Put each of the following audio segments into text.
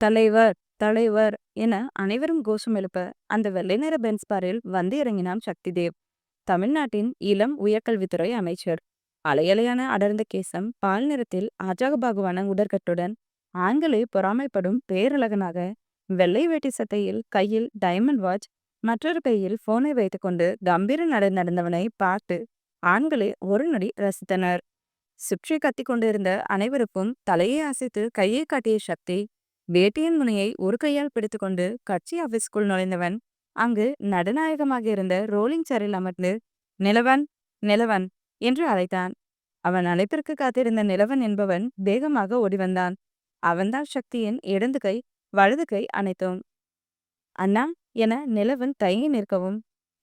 தலைவர், தலைவர் என அனைவரும் கோஷம் எழுப்ப, அந்த வெள்ளை நிற பென்ஸ் காரில் வந்து இறங்கினான் சக்திதேவ். தமிழ்நாட்டின் இளம் உயர்கல்வித்துறை அமைச்சர். அலையலையான அடர்ந்த கேசம், பால் நிறத்தில் அஜாகபாகுவான உடற்கட்டுடன், ஆண்களை பொறாமைப்படும் பேரழகனாக, வெள்ளை வேட்டி சட்டையில் கையில் டைமண்ட் வாட்ச், மற்றொரு கையில் போனை வைத்துக்கொண்டு கம்பீர நடை நடந்தவனை பார்த்து ஆண்களை ஒரு நொடி ரசித்தனர். சுற்றி கத்திக் கொண்டிருந்த அனைவருக்கும் தலையை அசைத்து கையை காட்டிய சக்தி, வேட்டியின் முனையை ஒரு கையால் பிடித்துக்கொண்டு கட்சி ஆபீஸ்க்குள் நுழைந்தவன், அங்கு நடுநாயகமாக இருந்த ரோலிங் சேரில் அமர்ந்து நிலவன், நிலவன் என்று அழைத்தான். அவன் அழைப்பிற்கு காத்திருந்த நிலவன் என்பவன் வேகமாக ஓடிவந்தான். அவன்தான் சக்தியின் இடது கை, வலது கை அனைத்தும். அண்ணா என நிலவன் தயங்கி நிற்கவும்,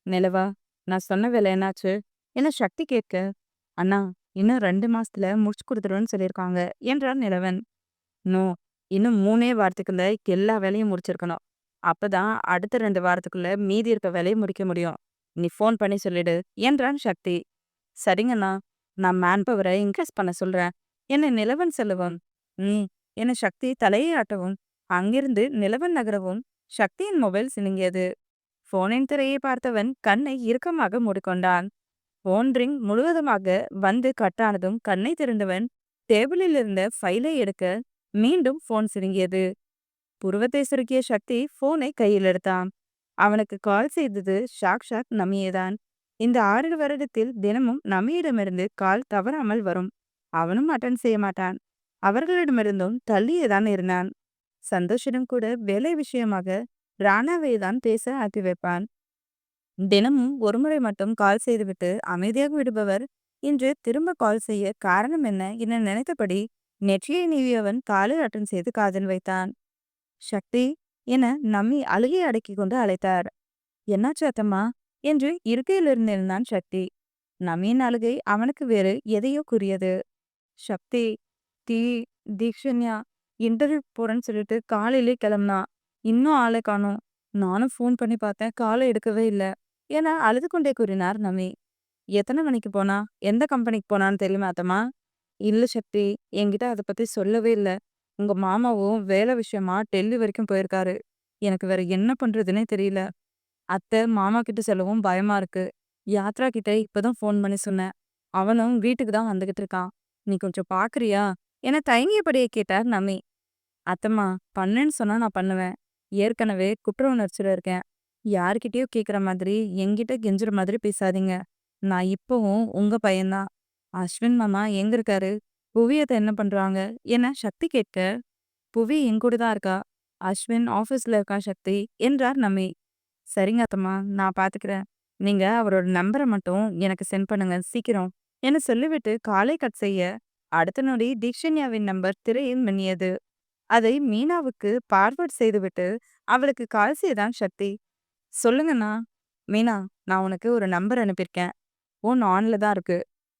நிலவா, நான் சொன்ன வேலை என்னாச்சு என சக்தி கேட்க, அண்ணா, இன்னும் 2 மாசத்துல முடிச்சு கொடுத்துருவேன்னு சொல்லியிருக்காங்க என்றான் நிலவன். நோ, இன்னும் 3 வாரத்துக்குள்ள எல்லா வேலையும் முடிச்சிருக்கணும். அப்பதான் அடுத்த 2 வாரத்துக்குள்ள மீதி இருக்க வேலையை முடிக்க முடியும். நீ ஃபோன் பண்ணி சொல்லிடு என்றான் சக்தி. சரிங்கண்ணா, நான் மேன் பவரை இன்க்ரீஸ் பண்ண சொல்றேன் என்ன நிலவன் சொல்லவும், ம் என சக்தி தலையை ஆட்டவும், அங்கிருந்து நிலவன் நகரவும் சக்தியின் மொபைல் சினுங்கியது. போனின் திரையை பார்த்தவன் கண்ணை இறுக்கமாக மூடிக்கொண்டான். போன் ரிங் முழுவதுமாக வந்து கட்டானதும் கண்ணை திறந்தவன் டேபிளில் இருந்த ஃபைலை எடுக்க மீண்டும் போன் சிறுங்கியது. புருவத்தை சுருக்கிய சக்தி போனை கையில் எடுத்தான். அவனுக்கு கால் செய்தது ஷாக் நமியேதான். இந்த 6 வருடத்தில் தினமும் நமியிடமிருந்து கால் தவறாமல் வரும். அவனும் அட்டன் செய்ய மாட்டான். அவர்களிடமிருந்தும் தள்ளியேதான் இருந்தான். சந்தோஷிடம் கூட வேலை விஷயமாக ராணாவை தான் பேச அனுப்பி வைப்பான். தினமும் ஒருமுறை மட்டும் கால் செய்துவிட்டு அமைதியாக விடுபவர் இன்று திரும்ப கால் செய்ய காரணம் என்ன என நினைத்தபடி நெற்றியை நீவியவன் காலில் அட்டன் செய்து காதல் வைத்தான். சக்தி என நம்மி அழுகை அடக்கி கொண்டு அழைத்தார். என்னாச்சு அத்தம்மா என்று இருக்கையிலிருந்து எழுந்தான் சக்தி. நம்மின் அழுகை அவனுக்கு வேறு எதையோ கூறியது. சக்தி, தீ தீக்ஷன்யா இன்டர்வியூ போறேன்னு சொல்லிட்டு காலையிலே கிளம்புனா, இன்னும் ஆளை காணோம். நானும் ஃபோன் பண்ணி பார்த்தேன், காலை எடுக்கவே இல்லை என அழுது கொண்டே கூறினார் நமி. எத்தனை மணிக்கு போனா, எந்த கம்பெனிக்கு போனான்னு தெரியுமா அத்தம்மா? இல்ல சக்தி, என்கிட்ட அதை பத்தி சொல்லவே இல்லை. உங்க மாமாவும் வேலை விஷயமா டெல்லி வரைக்கும் போயிருக்காரு. எனக்கு வேற என்ன பண்றதுன்னே தெரியல. அத்தை மாமா கிட்ட சொல்லவும் பயமா இருக்கு. யாத்ரா கிட்ட இப்பதான் ஃபோன் பண்ணி சொன்னேன். அவனும் வீட்டுக்கு தான் வந்துகிட்டு இருக்கான். நீ கொஞ்சம் பாக்குறியா என தயங்கியபடியே கேட்டார் நமி. அத்தம்மா, பண்ணுன்னு சொன்னா நான் பண்ணுவேன். ஏற்கனவே குற்ற உணர்ச்சியில இருக்கேன். யார்கிட்டயோ கேக்குற மாதிரி என்கிட்ட கெஞ்சுற மாதிரி பேசாதீங்க. நான் இப்பவும் உங்க பையன்தான். அஸ்வின் மாமா எங்க இருக்காரு? புவியத்தை என்ன பண்றாங்க என சக்தி கேட்க, புவி என் கூட தான் இருக்கா. அஸ்வின் ஆபீஸ்ல இருக்கா சக்தி என்றார் நம்மி. சரிங்க அத்தம்மா, நான் பாத்துக்கிறேன். நீங்க அவரோட நம்பரை மட்டும் எனக்கு சென்ட் பண்ணுங்க சீக்கிரம் என சொல்லிவிட்டு காலை கட் செய்ய, அடுத்த நொடி தீக்ஷன்யாவின் நம்பர் திரையில் மின்னியது. அதை மீனாவுக்கு பார்வர்ட் செய்துவிட்டு அவளுக்கு கால் செய்தான் சக்தி. சொல்லுங்கண்ணா. மீனா, நான் உனக்கு ஒரு நம்பர் அனுப்பியிருக்கேன். ஃபோன் ஆன்ல தான் இருக்கு.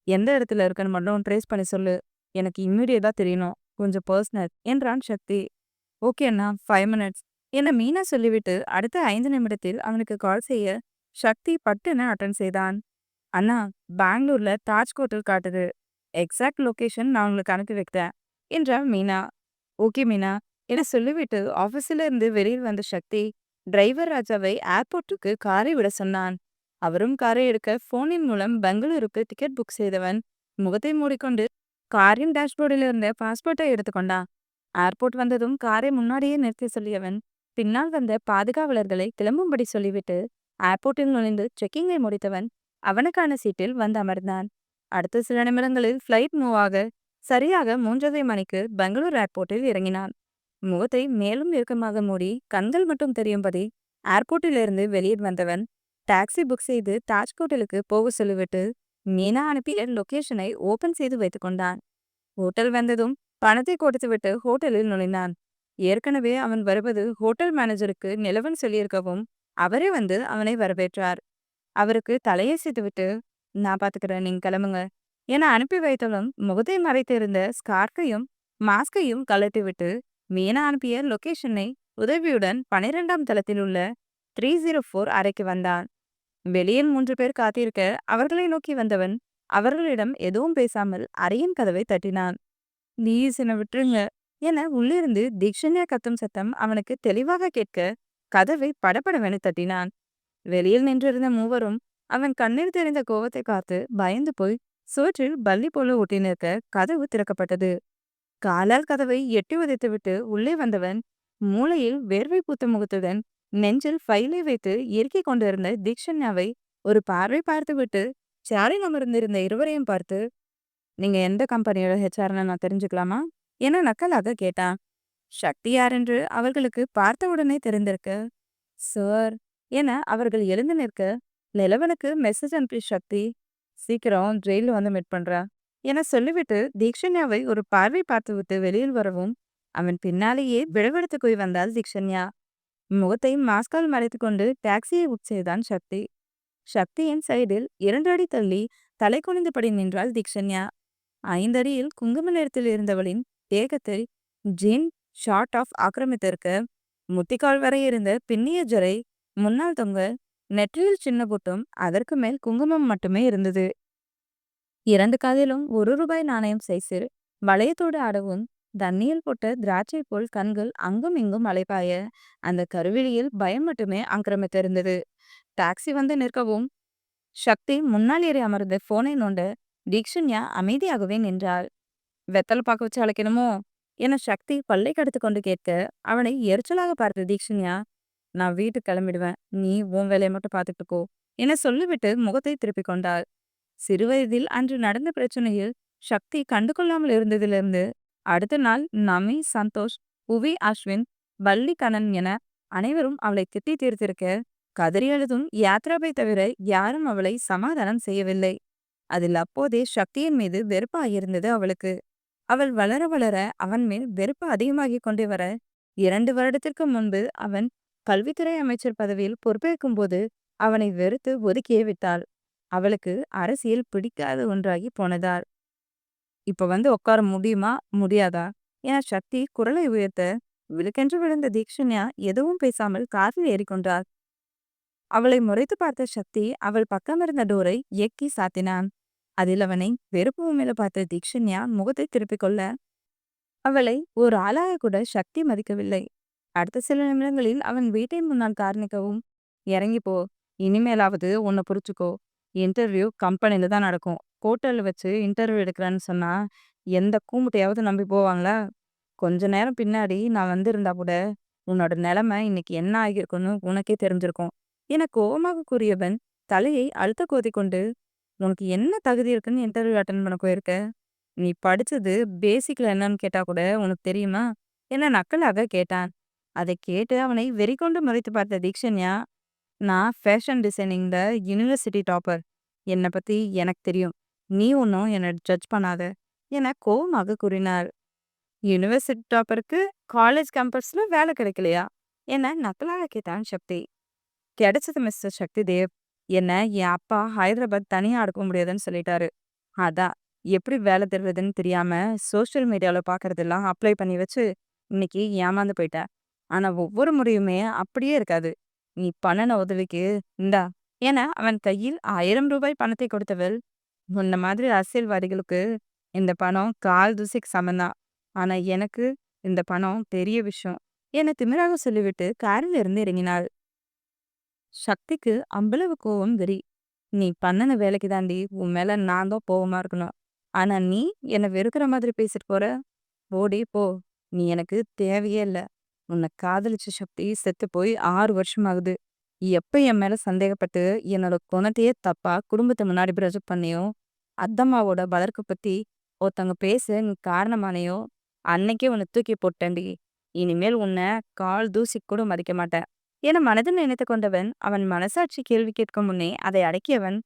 எந்த இடத்துல இருக்குன்னு மட்டும் ட்ரேஸ் பண்ணி சொல்லு. எனக்கு இம்மிடியேட்டா தெரியணும். கொஞ்சம் பர்சனல் என்றான் சக்தி. ஓகே அண்ணா, 5 மினிட்ஸ் என மீனா சொல்லிவிட்டு அடுத்த 5 நிமிடத்தில் அவனுக்கு கால் செய்ய சக்தி பட்டுன்னு அட்டன் செய்தான். அண்ணா, பெங்களூர்ல தாஜ் ஹோட்டல் காட்டுது. எக்ஸாக்ட் லொகேஷன் நான் உங்களுக்கு அனுப்பி வைக்கிறேன் என்றாள் மீனா. ஓகே மீனா என சொல்லிவிட்டு ஆபீஸில் இருந்து வெளியில் வந்த சக்தி டிரைவர் ராஜாவை ஏர்போர்ட்டுக்கு காரை விட சொன்னான். அவரும் காரை எடுக்க போனின் மூலம் பெங்களூருக்கு டிக்கெட் புக் செய்தவன் முகத்தை மூடிக்கொண்டு காரின் டேஷ்போர்டில் இருந்த பாஸ்போர்ட்டை எடுத்துக்கொண்டான். ஏர்போர்ட் வந்ததும் காரை முன்னாடியே நிறுத்தி சொல்லியவன் பின்னால் வந்த பாதுகாவலர்களை கிளம்பும்படி சொல்லிவிட்டு ஏர்போர்ட்டில் நுழைந்து செக்கிங்கை முடித்தவன் அவனுக்கான சீட்டில் வந்து அமர்ந்தான். அடுத்த சில நிமிடங்களில் ஃப்ளைட் மூவ் ஆக சரியாக 3:30 மணிக்கு பெங்களூர் ஏர்போர்ட்டில் இறங்கினான். முகத்தை மேலும் இறுக்கமாக மூடி கண்கள் மட்டும் தெரியும்படி ஏர்போர்ட்டிலிருந்து வெளியே வந்தவன் டாக்ஸி புக் செய்து தாஜ் ஹோட்டலுக்கு போக சொல்லிவிட்டு மீனா அனுப்பிய லொகேஷனை ஓபன் செய்து வைத்துக் கொண்டான். ஹோட்டல் வந்ததும் பணத்தை கொடுத்துவிட்டு ஹோட்டலில் நுழைந்தான். ஏற்கனவே அவன் வருவது ஹோட்டல் மேனேஜருக்கு நிலவன் சொல்லியிருக்கவும் அவரே வந்து அவனை வரவேற்றார். அவருக்கு தலையசைத்துவிட்டு, நான் பாத்துக்கிறேன், நீங்க கிளம்புங்க என அனுப்பி வைத்தவளும் முகத்தை மறைத்திருந்த ஸ்கார்ஃபையும் மாஸ்கையும் கழட்டிவிட்டு மீனா அனுப்பிய லொகேஷனை உதவியுடன் 12ஆம் தளத்தில் உள்ள 304 அறைக்கு வந்தான். வெளியில் 3 பேர் காத்திருக்க அவர்களை நோக்கி வந்தவன் அவர்களிடம் எதுவும் பேசாமல் அறையின் கதவை தட்டினான். ப்ளீஸ் என்னை விட்டுருங்க. என உள்ளிருந்து தீக்ஷண்யா கத்தும் சத்தம் அவனுக்கு தெளிவாக கேட்க கதவை படபடவென தட்டினான். வெளியில் நின்றிருந்த மூவரும் அவன் கண்ணில் தெரிந்த கோவத்தை காத்து பயந்து போய் சுவற்றில் பல்லி போல ஒட்டி நிற்க கதவு திறக்கப்பட்டது. காலால் கதவை எட்டி உதைத்துவிட்டு உள்ளே வந்தவன் மூலையில் வேர்வை பூத்த முகத்துடன் நெஞ்சில் ஃபைலை வைத்து இறுக்கிக் கொண்டிருந்த தீக்ஷண்யாவை ஒரு பார்வை பார்த்துவிட்டு சேரில் அமர்ந்திருந்த இருவரையும் பார்த்து, நீங்க எந்த கம்பெனியோட ஹெச்ஆர்னு நான் தெரிஞ்சுக்கலாமா என நக்கலாக கேட்டான். சக்தி யாரென்று அவர்களுக்கு பார்த்தவுடனே தெரிந்திருக்க, சார் என அவர்கள் எழுந்து நிற்க, நிலவனுக்கு மெசேஜ் அனுப்பி சக்தி சீக்கிரம் ஜெயில வந்து மீட் பண்றா என சொல்லிவிட்டு தீக்ஷண்யாவை ஒரு பார்வை பார்த்துவிட்டு வெளியில் வரவும் அவன் பின்னாலேயே விடவெடுத்து போய் வந்தாள் தீக்ஷண்யா. முகத்தை மாஸ்கால் மறைத்து கொண்டு டாக்ஸியை உட்செய்தான் சக்தி. சக்தியின் சைடில் 2 அடி தள்ளி தலை குனிந்தபடி நின்றாள் தீக்ஷண்யா. 5 அடியில் குங்கும நிறத்தில் இருந்தவளின் தேகத்தை ஜீன் ஷார்ட் ஆஃப் ஆக்கிரமித்திருக்க, முத்திக்கால் வரை இருந்த பின்னிய ஜரை முன்னால் தொங்க, நெற்றியில் சின்ன பொட்டும் அதற்கு மேல் குங்குமம் மட்டுமே இருந்தது. 2 காதிலும் 1 ரூபாய் நாணயம் சைஸில் வளையத்தோடு ஆடவும், தண்ணியில் போட்ட திராட்சை போல் கண்கள் அங்கும் இங்கும் அலைபாய, அந்த கருவிழியில் பயம் மட்டுமே ஆக்கிரமித்திருந்தது. டாக்ஸி வந்து நிற்கவும் சக்தி முன்னால் ஏறி அமர்ந்து போனை நோண்ட தீக்ஷண்யா அமைதியாகவே நின்றாள். வெத்தலை பாக்க வச்சு அழைக்கணுமோ என சக்தி பல்லை கடித்து கொண்டு கேட்க, அவனை எரிச்சலாக பார்த்த தீக்ஷண்யா, நான் வீட்டுக்கு கிளம்பிடுவேன், நீ உன் வேலையை மட்டும் பார்த்துட்டுக்கோ என சொல்லிவிட்டு முகத்தை திருப்பிக் கொண்டாள். சிறுவயதில் அன்று நடந்த பிரச்சனையில் சக்தி கண்டுகொள்ளாமல் இருந்ததிலிருந்து அடுத்த நாள் நமி, சந்தோஷ், புவி, அஸ்வின், பல்லி, கண்ணன் என அனைவரும் அவளை திட்டி தீர்த்திருக்க, கதறி எழுதும் யாத்ராவை தவிர யாரும் அவளை சமாதானம் செய்யவில்லை. அதில் அப்போதே சக்தியின் மீது வெறுப்பாயிருந்தது அவளுக்கு. அவள் வளர வளர அவன் மேல் வெறுப்பு அதிகமாகிக் கொண்டே வர, 2 வருடத்திற்கு முன்பு அவன் கல்வித்துறை அமைச்சர் பதவியில் பொறுப்பேற்கும் போது அவனை வெறுத்து ஒதுக்கியே விட்டாள். அவளுக்கு அரசியல் பிடிக்காத ஒன்றாகி போனதால். இப்ப வந்து உட்கார முடியுமா முடியாதா என சக்தி குரலை உயர்த்த, விழுக்கென்று விழுந்த தீக்ஷண்யா எதுவும் பேசாமல் காரில் ஏறிக்கொண்டாள். அவளை முறைத்து பார்த்த சக்தி அவள் பக்கமிருந்த டோரை எக்கி சாத்தினான். அதில் அவனை வெறுப்பு மேல பார்த்த தீக்ஷண்யா முகத்தை திருப்பிக் கொள்ள, அவளை ஒரு ஆளாக கூட சக்தி மதிக்கவில்லை. அடுத்த சில நிமிடங்களில் அவன் வீட்டை முன்னால் கார் நிற்கவும், இறங்கி போ, இனிமேலாவது உன்னை புரிச்சுக்கோ, இன்டர்வியூ கம்பெனில தான் நடக்கும், ஹோட்டல்ல வச்சு இன்டர்வியூ எடுக்கிறேன்னு சொன்னா எந்த கூமுட்டையாவது நம்பி போவாங்களா? கொஞ்ச நேரம் பின்னாடி நான் வந்திருந்தா கூட உன்னோட நிலைமை இன்னைக்கு என்ன ஆகியிருக்குன்னு உனக்கே தெரிஞ்சிருக்கும் என கோபமாக கூறியவன் தலையை அழுத்த கோதி கொண்டு, உனக்கு என்ன தகுதி இருக்குன்னு இன்டர்வியூ அட்டன் பண்ண போயிருக்க? நீ படிச்சது பேசிக்ல என்னன்னு கேட்டா கூட உனக்கு தெரியுமா என நக்கலாக கேட்டான். அதை கேட்டு அவனை வெறிகொண்டு முறைத்து பார்த்த தீக்ஷண்யா, நான் ஃபேஷன் டிசைனிங்ல யூனிவர்சிட்டி டாப்பர், என்னை பத்தி எனக்கு தெரியும், நீ ஒன்றும் என்னை ஜட்ஜ் பண்ணாத என கோபமாக கூறினார். யூனிவர்சிட்டி டாப்பருக்கு காலேஜ் கேம்பஸ்ல வேலை கிடைக்கலையா என நக்கலாக கேட்டான் சக்தி. கிடைச்சது மிஸ்டர் சக்தி தேவ், என்ன என் அப்பா ஹைதராபாத் தனியா அனுப்ப முடியாதுன்னு சொல்லிட்டாரு. அதான் எப்படி வேலை தருவதுன்னு தெரியாம சோஷியல் மீடியால பாக்குறதெல்லாம் அப்ளை பண்ணி வச்சு இன்னைக்கு ஏமாந்து போயிட்டேன். ஆனா ஒவ்வொரு முறையுமே அப்படியே இருக்காது. நீ பண்ணுன உதவிக்கு இந்தா என அவன் கையில் 1000 ரூபாய் பணத்தை கொடுத்தவள், உன்ன மாதிரி அரசியல்வாதிகளுக்கு இந்த பணம் கால் தூசிக்கு சமந்தான், ஆனா எனக்கு இந்த பணம் பெரிய விஷயம் என திமிராக சொல்லிவிட்டு காரில் இருந்து இறங்கினாள். சக்திக்கு அவ்வளவு கோவம் வெறி. நீ பண்ணுன வேலைக்கு தாண்டி உன் மேல நான் தான் கோவமா இருக்கணும். ஆனா நீ என்னை வெறுக்கிற மாதிரி பேசிட்டு போற, போடி போ, நீ எனக்கு தேவையே இல்ல. உன்னை காதலிச்ச சக்தி செத்து போய் 6 வருஷம் ஆகுது. எப்ப என் மேல சந்தேகப்பட்டு என்னோட குணத்தையே தப்பா குடும்பத்தை முன்னாடி ப்ரொஜெக்ட் பண்ணியோ, அத்தம்மாவோட வளர்க்க பத்தி ஒருத்தவங்க பேச நீ காரணமானையோ, அன்னைக்கே உன்னை தூக்கி போட்டேன்டி. இனிமேல் உன்னை கால் தூசிக்கு கூட மதிக்க மாட்டேன் என மனதில் நினைத்து கொண்டவன் அவன் மனசாட்சி கேள்வி கேட்கும் முன்னே அதை அடக்கியவன்,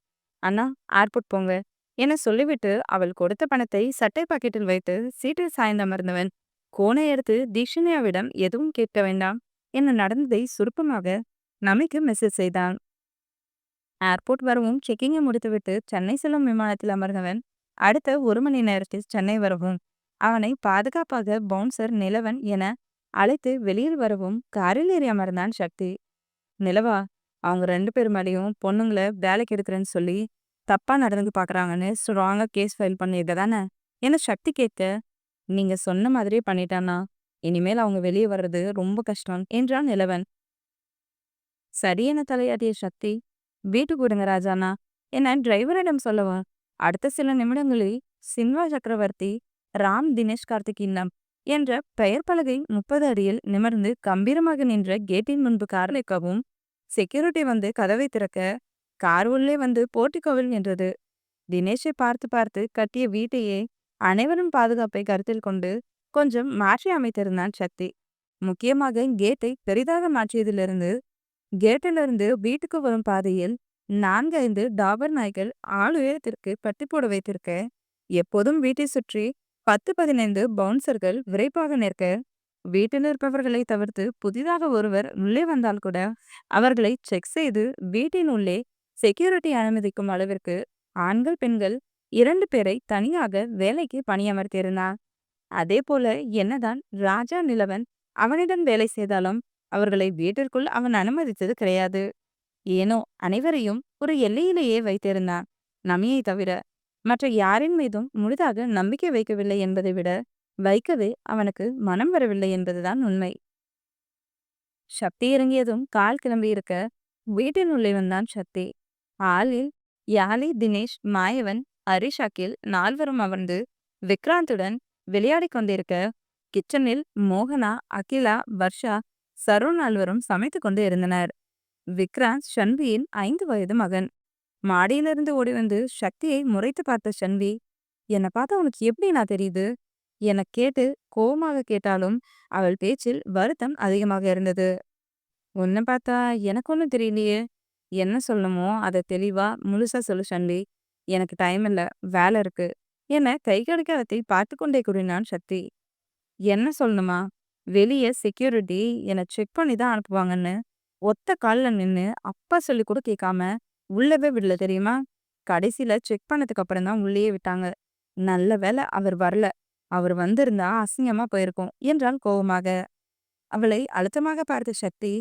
அண்ணா ஏர்போர்ட் போங்க என சொல்லிவிட்டு அவள் கொடுத்த பணத்தை சட்டை பாக்கெட்டில் வைத்து சீட்டில் சாய்ந்து அமர்ந்தவன் கோனை எடுத்து தீக்ஷண்யாவிடம் எதுவும் கேட்க வேண்டாம் என நடந்ததை சுருக்கமாக நமிக்கு மெசேஜ் செய்தான். ஏர்போர்ட் வரவும் செக்கிங்கை முடித்துவிட்டு சென்னை செல்லும் விமானத்தில் அமர்ந்தவன் அடுத்த 1 மணி நேரத்தில் சென்னை வரவும் அவனை பாதுகாப்பாக பவுன்சர் நிலவன் என அழைத்து வெளியில் வரவும் காரில் ஏறி அமர்ந்தான் சக்தி. நிலவா, அவங்க 2 பேர் மேலேயும் பொண்ணுங்களை வேலைக்கு எடுக்கிறேன்னு சொல்லி தப்பா நடந்து பாக்குறாங்கன்னு ஸ்ட்ராங்கா கேஸ் ஃபைல் பண்ணியிருக்க தானே என சக்தி கேட்க, நீங்க சொன்ன மாதிரியே பண்ணிட்டானா, இனிமேல் அவங்க வெளியே வர்றது ரொம்ப கஷ்டம் என்றான் நிலவன். சரி என தலையாட்டிய சக்தி, வீட்டுக்கு விடுங்க ராஜாண்ணா என டிரைவரிடம் சொல்லவா, அடுத்த சில நிமிடங்களில் சின்வா சக்கரவர்த்தி ராம் தினேஷ் கார்த்திக் இல்லம் என்ற பெயர் பலகை 30 அடியில் நிமிர்ந்து கம்பீரமாக நின்ற கேட்டின் முன்பு கார் நிற்கவும், செக்யூரிட்டி வந்து கதவை திறக்க, கார் உள்ளே வந்து போர்ட்டிகோவில் நின்றது. தினேஷை பார்த்து பார்த்து கட்டிய வீட்டையே அனைவரும் பாதுகாப்பை கருத்தில் கொண்டு கொஞ்சம் மாற்றி அமைத்திருந்தான் சக்தி. முக்கியமாக கேட்டை பெரிதாக மாற்றியதிலிருந்து, கேட்டிலிருந்து வீட்டுக்கு வரும் பாதையில் 4, 5 டாபர் நாய்கள் ஆள் உயரத்திற்கு பட்டி போட வைத்திருக்க, எப்போதும் வீட்டை சுற்றி 10, 15 பவுன்சர்கள் விரைப்பாக நிற்க, வீட்டில் இருப்பவர்களை தவிர்த்து புதிதாக ஒருவர் உள்ளே வந்தால் கூட அவர்களை செக் செய்து வீட்டின் உள்ளே செக்யூரிட்டி அனுமதிக்கும் அளவிற்கு ஆண்கள் பெண்கள் 2 பேரை தனியாக வேலைக்கு பணியமர்த்தியிருந்தான். அதே போல என்னதான் ராஜா நிலவன் அவனிடம் வேலை செய்தாலும் அவர்களை வீட்டிற்குள் அவன் அனுமதித்தது கிடையாது. ஏனோ அனைவரையும் ஒரு எல்லையிலேயே வைத்திருந்தான். நமியை தவிர மற்ற யாரின் மீதும் முழுதாக நம்பிக்கை வைக்கவில்லை என்பதை விட, வைக்கவே அவனுக்கு மனம் வரவில்லை என்பதுதான் உண்மை. சக்தி இறங்கியதும் கால் கிளம்பியிருக்க வீட்டின் உள்ளே வந்தான் சக்தி. ஆளில் யாழி, தினேஷ், மாயவன், ஹரிஷ், அகில் 4வரும் அமர்ந்து விக்ராந்துடன் விளையாடிக் கொண்டிருக்க, கிச்சனில் மோகனா, அகிலா, வர்ஷா, சரோ 4வரும் சமைத்துக் கொண்டு இருந்தனர். விக்ராந்த் ஷன்வியின் 5 வயது மகன். மாடியிலிருந்து ஓடி வந்து சக்தியை முறைத்து பார்த்த ஷன்வி, என்னை பார்த்தா உனக்கு எப்படி நான் தெரியுது என கேட்டு கோபமாக கேட்டாலும் அவள் பேச்சில் வருத்தம் அதிகமாக இருந்தது. உன்னை பார்த்தா எனக்கு ஒன்றும் தெரியலையே, என்ன சொல்லணுமோ அதை தெளிவா முழுசா சொல்லு ஷன்வி, எனக்கு டைம் இல்லை, வேலை இருக்கு என கை கடிகாரத்தை பார்த்து கொண்டே கூறினான் சக்தி. என்ன சொல்லணுமா, வெளியே செக்யூரிட்டி என்னை செக் பண்ணி தான் அனுப்புவாங்கன்னு ஒத்த காலில் நின்று அப்பா சொல்லி கூட கேட்காம உள்ளவே விடல தெரியுமா. கடைசியில செக் பண்ணதுக்கு அப்புறம் தான் உள்ளேயே விட்டாங்க. நல்ல வேளை அவர் வரல, அவர் வந்திருந்தா அசிங்கமா போயிருக்கும் என்றால் கோபமாக. அவளை அழுத்தமாக பார்த்த சக்தி,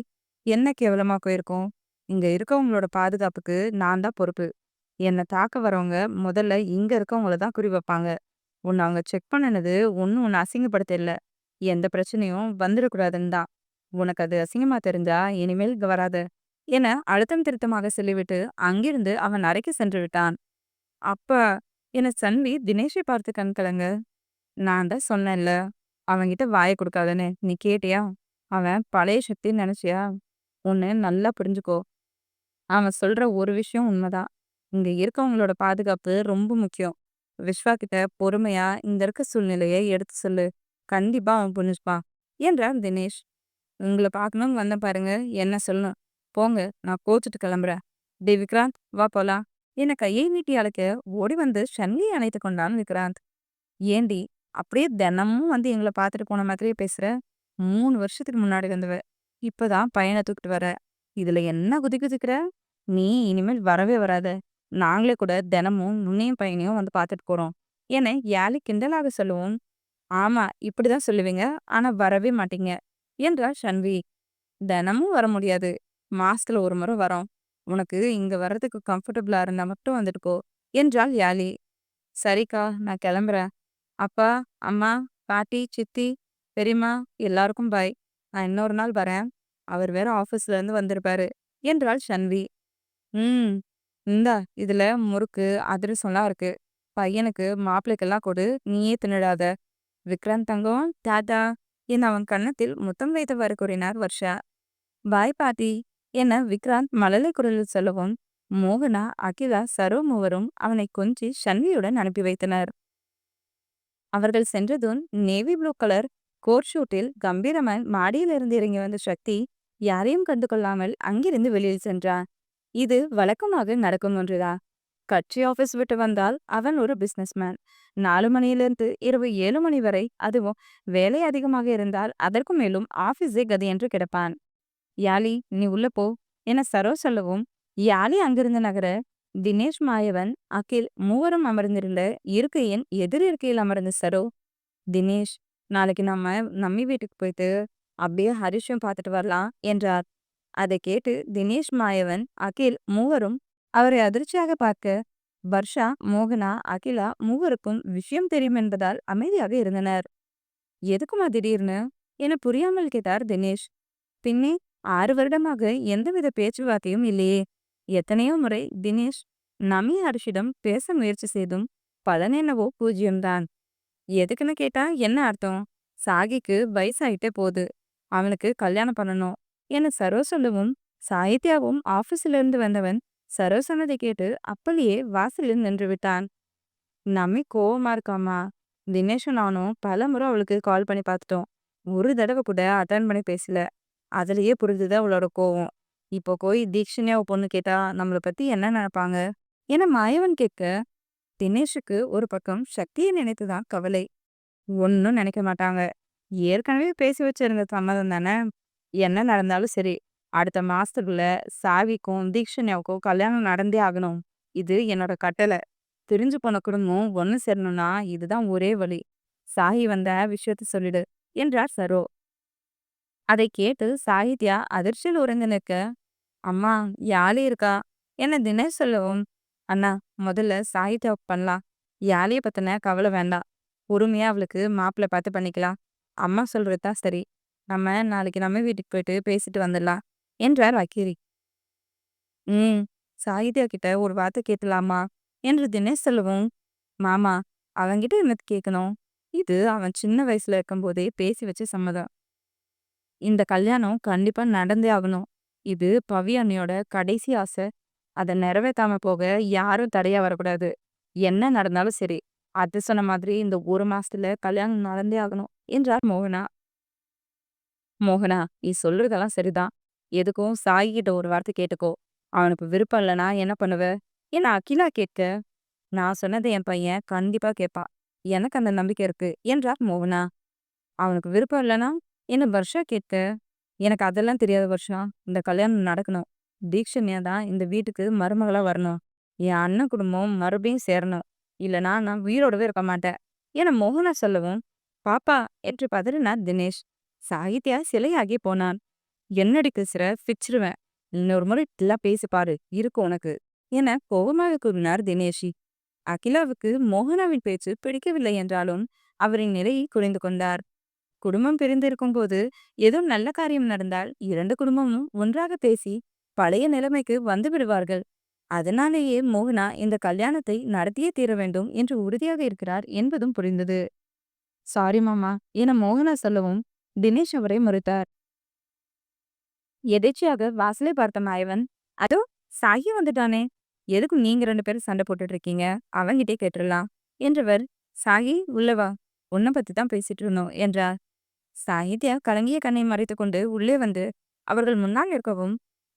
என்ன கேவலமா போயிருக்கும், இங்க இருக்கவங்களோட பாதுகாப்புக்கு நான் தான் பொறுப்பு. என்னை தாக்க வரவங்க முதல்ல இங்க இருக்கவங்கள தான் குறி வைப்பாங்க. உன்னை அவங்க செக் பண்ணினது ஒன்னும் உன்னை அசிங்கப்படுத்த இல்லை, எந்த பிரச்சனையும் வந்துடக்கூடாதுன்னு தான். உனக்கு அது அசிங்கமா தெரிஞ்சா இனிமேல் இங்க வராத என அழுத்தம் திருத்தமாக சொல்லிவிட்டு அங்கிருந்து அவன் அறைக்கு சென்று விட்டான். அப்ப என சன்வி தினேஷை பார்த்து கண் கலங்க, நான் தான் சொன்னேன்ல அவன்கிட்ட வாயை கொடுக்காதன்னு, நீ கேட்டியா, அவன் பழைய சக்தின்னு நினைச்சியா, ஒன்னு நல்லா புரிஞ்சுக்கோ, அவன் சொல்ற ஒரு விஷயம் உண்மைதான், இங்க இருக்கவங்களோட பாதுகாப்பு ரொம்ப முக்கியம். விஸ்வா கிட்ட பொறுமையா இந்த இருக்க சூழ்நிலையை எடுத்து சொல்லு, கண்டிப்பா அவன் புரிஞ்சுப்பான் என்றார் தினேஷ். உங்களை பார்க்கணும்னு வந்த பாருங்க, என்ன சொல்லணும், போங்க, நான் கோச்சிட்டு கிளம்புறேன். டே விக்ராந்த், வா போலாம் என கையை நீட்டி அழைக்க ஓடி வந்து ஷன்வியை அணைத்து கொண்டான் விக்ராந்த். ஏண்டி அப்படியே தினமும் வந்து எங்களை பார்த்துட்டு போன மாதிரியே பேசுற, 3 வருஷத்துக்கு முன்னாடி வந்தவ, இப்பதான் பையனை தூக்கிட்டு வர, இதுல என்ன குதி குதிக்கிற, நீ இனிமேல் வரவே வராத, நாங்களே கூட தினமும் நுண்ணியும் பையனையும் வந்து பார்த்துட்டு போறோம் என யாழி கிண்டலாக சொல்லவும், ஆமா இப்படிதான் சொல்லுவீங்க, ஆனா வரவே மாட்டீங்க என்றாள் ஷன்வி. தினமும் வர முடியாது, மாசத்துல ஒரு முறை வரோம், உனக்கு இங்க வர்றதுக்கு கம்ஃபர்டபுளா இருந்தா மட்டும் வந்துட்டு போ என்றாள் யாழி. சரிக்கா, நான் கிளம்புறேன். அப்பா, அம்மா, பாட்டி, சித்தி, பெரியம்மா எல்லாருக்கும் பாய், நான் இன்னொரு நாள் வரேன், அவர் வேற ஆபீஸ்ல இருந்து வந்திருப்பாரு என்றாள் ஷன்வி. ம், இந்தா இதுல முறுக்கு அதிரசம்லாம் இருக்கு, பையனுக்கு மாப்பிள்ளைக்கெல்லாம் கொடு, நீயே தின்னுடாத. விக்ராந்த் தங்கம், டாடா என அவன் கன்னத்தில் முத்தம் வைத்தவாறு கூறினார் வர்ஷா. பாய் பாட்டி என விக்ராந்த் மழலை குரலில் சொல்லவும், மோகனா, அகிலா, சரோ 3வரும் அவனை கொஞ்சி ஷன்வியுடன் அனுப்பி வைத்தனர். அவர்கள் சென்றதும் நேவி ப்ளூ கலர் கோட் ஷூட்டில் கம்பீரமாய் மாடியிலிருந்து இறங்கி வந்த சக்தி யாரையும் கண்டு கொள்ளாமல் அங்கிருந்து வெளியில் சென்றான். இது வழக்கமாக நடக்கும் ஒன்றுதான். கட்சி ஆபீஸ் விட்டு வந்தால் அவன் ஒரு பிசினஸ்மேன். 4 மணியிலிருந்து இரவு 7 மணி வரை, அதுவும் வேலை அதிகமாக இருந்தால் அதற்கு மேலும் ஆபீஸே கதி என்று கிடப்பான். யாழி, நீ உள்ள போ என சரோ சொல்லவும், யாழி அங்கிருந்து நகர, தினேஷ், மாயவன், அகில் 3வரும் அமர்ந்திருந்த இருக்கையின் எதிர் இருக்கையில் அமர்ந்த சரோ, தினேஷ், நாளைக்கு நம்ம நம்மி வீட்டுக்கு போயிட்டு அப்படியே ஹரிஷும் பார்த்துட்டு வரலாம் என்றார். அதை கேட்டு தினேஷ், மாயவன், அகில் 3வரும் அவரை அதிர்ச்சியாக பார்க்க, வர்ஷா, மோகனா, அகிலா 3வருக்கும் விஷயம் தெரியும் என்பதால் அமைதியாக இருந்தனர். எதுக்குமா திடீர்னு என புரியாமல் கேட்டார் தினேஷ். பின்னே 6 வருடமாக எந்தவித பேச்சுவார்த்தையும் இல்லையே. எத்தனையோ முறை தினேஷ் நமி அரசிடம் பேச முயற்சி செய்தும் பலன் என்னவோ பூஜ்யம்தான். எதுக்குன்னு கேட்டா என்ன அர்த்தம்? சாகிக்கு வயசாயிட்டே போகுது. அவனுக்கு கல்யாணம் பண்ணணும் என சரோ சொல்லவும், சாகித்யாவும் ஆபீஸ்ல இருந்து வந்தவன் சரோ சொன்னதை கேட்டு அப்படியே வாசலில் நின்று விட்டான். நம்மி கோவமா இருக்காமா? தினேஷும் நானும் பலமுறை அவளுக்கு கால் பண்ணி பார்த்துட்டோம். ஒரு தடவை கூட அட்டன் பண்ணி பேசல. அதுலயே புரிஞ்சுது அவளோட கோவம். இப்போ போய் தீக்ஷினியாவ பொண்ணு கேட்டா நம்மள பத்தி என்ன நினைப்பாங்க? என மாயவன் கேட்க, தினேஷுக்கு ஒரு பக்கம் சக்தியை நினைத்துதான் கவலை. ஒன்னும் நினைக்க மாட்டாங்க. ஏற்கனவே பேசி வச்சிருந்த சம்மதம் தானே. என்ன நடந்தாலும் சரி. அடுத்த மாசத்துக்குள்ள சாவிக்கும் தீக்ஷினியாவுக்கும் கல்யாணம் நடந்தே ஆகணும். இது என்னோட கட்டளை. பிரிஞ்சு போன குடும்பம் ஒண்ணு சேரணும்னா இதுதான் ஒரே வழி. சாகி வந்த விஷயத்த சொல்லிடு என்றார் சரோ. அதை கேட்டு சாகித்யா அதிர்ச்சியில் உறைந்து நிற்க, அம்மா யாழி இருக்கா என்ன தினேஷ் சொல்லவும், அண்ணா முதல்ல சாகித்யாவுக்கு பண்ணலாம். யாழிய பத்தின கவலை வேண்டாம். பொறுமையா அவளுக்கு மாப்பிள்ளை பார்த்து பண்ணிக்கலாம். அம்மா சொல்றதுதான் சரி. நம்ம நாளைக்கு நம்ம வீட்டுக்கு போயிட்டு பேசிட்டு வந்துடலாம் என்றார் வக்கீல். ம். சாகித்யா கிட்ட ஒரு வார்த்தை கேட்கலாமா என்று தினேஷ் சொல்லவும், மாமா அவன்கிட்ட என்னது கேட்கணும்? இது அவன் சின்ன வயசுல இருக்கும்போதே பேசி வச்ச சம்மதம். இந்த கல்யாணம் கண்டிப்பா நடந்தே ஆகணும். இது பவி அண்ணியோட கடைசி ஆசை. அத நிறைவேத்தாம போக யாரும் தடையா வரக்கூடாது. என்ன நடந்தாலும் சரி. அது சொன்ன மாதிரி இந்த 1 மாசத்துல கல்யாணம் நடந்தே ஆகணும் என்றார் மோகனா. மோகனா, நீ சொல்றதெல்லாம் சரிதான். எதுக்கும் சாயி கிட்ட ஒரு வார்த்தை கேட்டுக்கோ. அவனுக்கு விருப்பம் இல்லைன்னா என்ன பண்ணுவ? என அகிலா கேட்க, நான் சொன்னதை என் பையன் கண்டிப்பா கேட்பான். எனக்கு அந்த நம்பிக்கை இருக்கு என்றார் மோகனா. அவனுக்கு விருப்பம் இல்லைன்னா என்ன வர்ஷா கேட்க, எனக்கு அதெல்லாம் தெரியாது வர்ஷா. இந்த கல்யாணம் நடக்கணும். தீக்ஷண்யா தான் இந்த வீட்டுக்கு மருமகளா வரணும். என் அண்ணன் குடும்பம் மறுபடியும் சேரணும். இல்லைன்னா நான் உயிரோடவே இருக்க மாட்டேன் என மோகனா சொல்லவும், பாப்பா என்று பதறினார் தினேஷ். சாகித்யா சிலையாகி போனான். என்னடி பேசுற பிச்சிருவேன். இன்னொரு முறை இப்படிலாம் பேசி பாரு இருக்கும் உனக்கு என கோபமாக கூறினார் தினேஷி. அகிலாவுக்கு மோகனாவின் பேச்சு பிடிக்கவில்லை என்றாலும் அவரின் நிலையை குறைந்து கொண்டார். குடும்பம் பிரிந்திருக்கும் போது ஏதோ நல்ல காரியம் நடந்தால் 2 குடும்பமும் ஒன்றாக பேசி பழைய நிலைமைக்கு வந்து விடுவார்கள். அதனாலேயே மோகனா இந்த கல்யாணத்தை நடத்தியே தீர வேண்டும் என்று உறுதியாக இருக்கிறார் என்பதும் புரிந்தது. சாரி மாமா என மோகனா சொல்லவும் தினேஷ் அவரை மறுத்தார். எதேச்சியாக வாசலை பார்த்த மாயவன், அதோ சாகி வந்துட்டானே. எதுக்கும் நீங்க 2 பேரும் சண்டை போட்டுட்டு இருக்கீங்க. அவன்கிட்டே கேட்டுடலாம் என்றவர், சாகி உள்ளவா, உன்னை பத்தி தான் பேசிட்டு இருந்தோம் என்றார். சாகித்யா கலங்கிய கண்ணை மறைத்துக்கொண்டு உள்ளே வந்து அவர்கள் முன்னால் இருக்கவும்,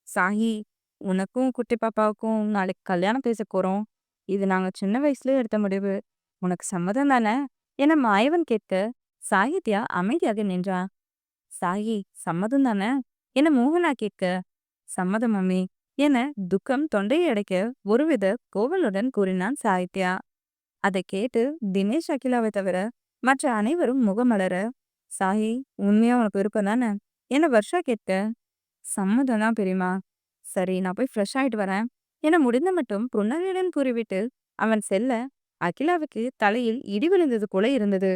சாகி உனக்கும் குட்டி பாப்பாவுக்கும் நாளைக்கு கல்யாணம் பேச போறோம். இது நாங்க சின்ன வயசுல எடுத்த முடிவு. உனக்கு சம்மதம் தானே என மாயவன் கேட்க, சாகித்யா அமைதியாக நின்றான். சாகி சம்மதம் தானே என மோகனா கேட்க, சம்மதம் மம்மி என துக்கம் தொண்டையை அடைக்க ஒருவித கோவலுடன் கூறினான் சாகித்யா. அதை கேட்டு தினேஷ் அகிலாவை தவிர மற்ற அனைவரும் முகமலர, சாகி உண்மையா உனக்கு விருப்பம் தானே என வர்ஷா கேட்க, சம்மதம் தான் பெரியமா. சரி நான் போய் ஃப்ரெஷ் ஆயிட்டு வரேன் என முடிந்த மட்டும் புன்னகையுடன் கூறிவிட்டு அவன் செல்ல, அகிலாவுக்கு தலையில் இடி விழுந்தது போல இருந்தது.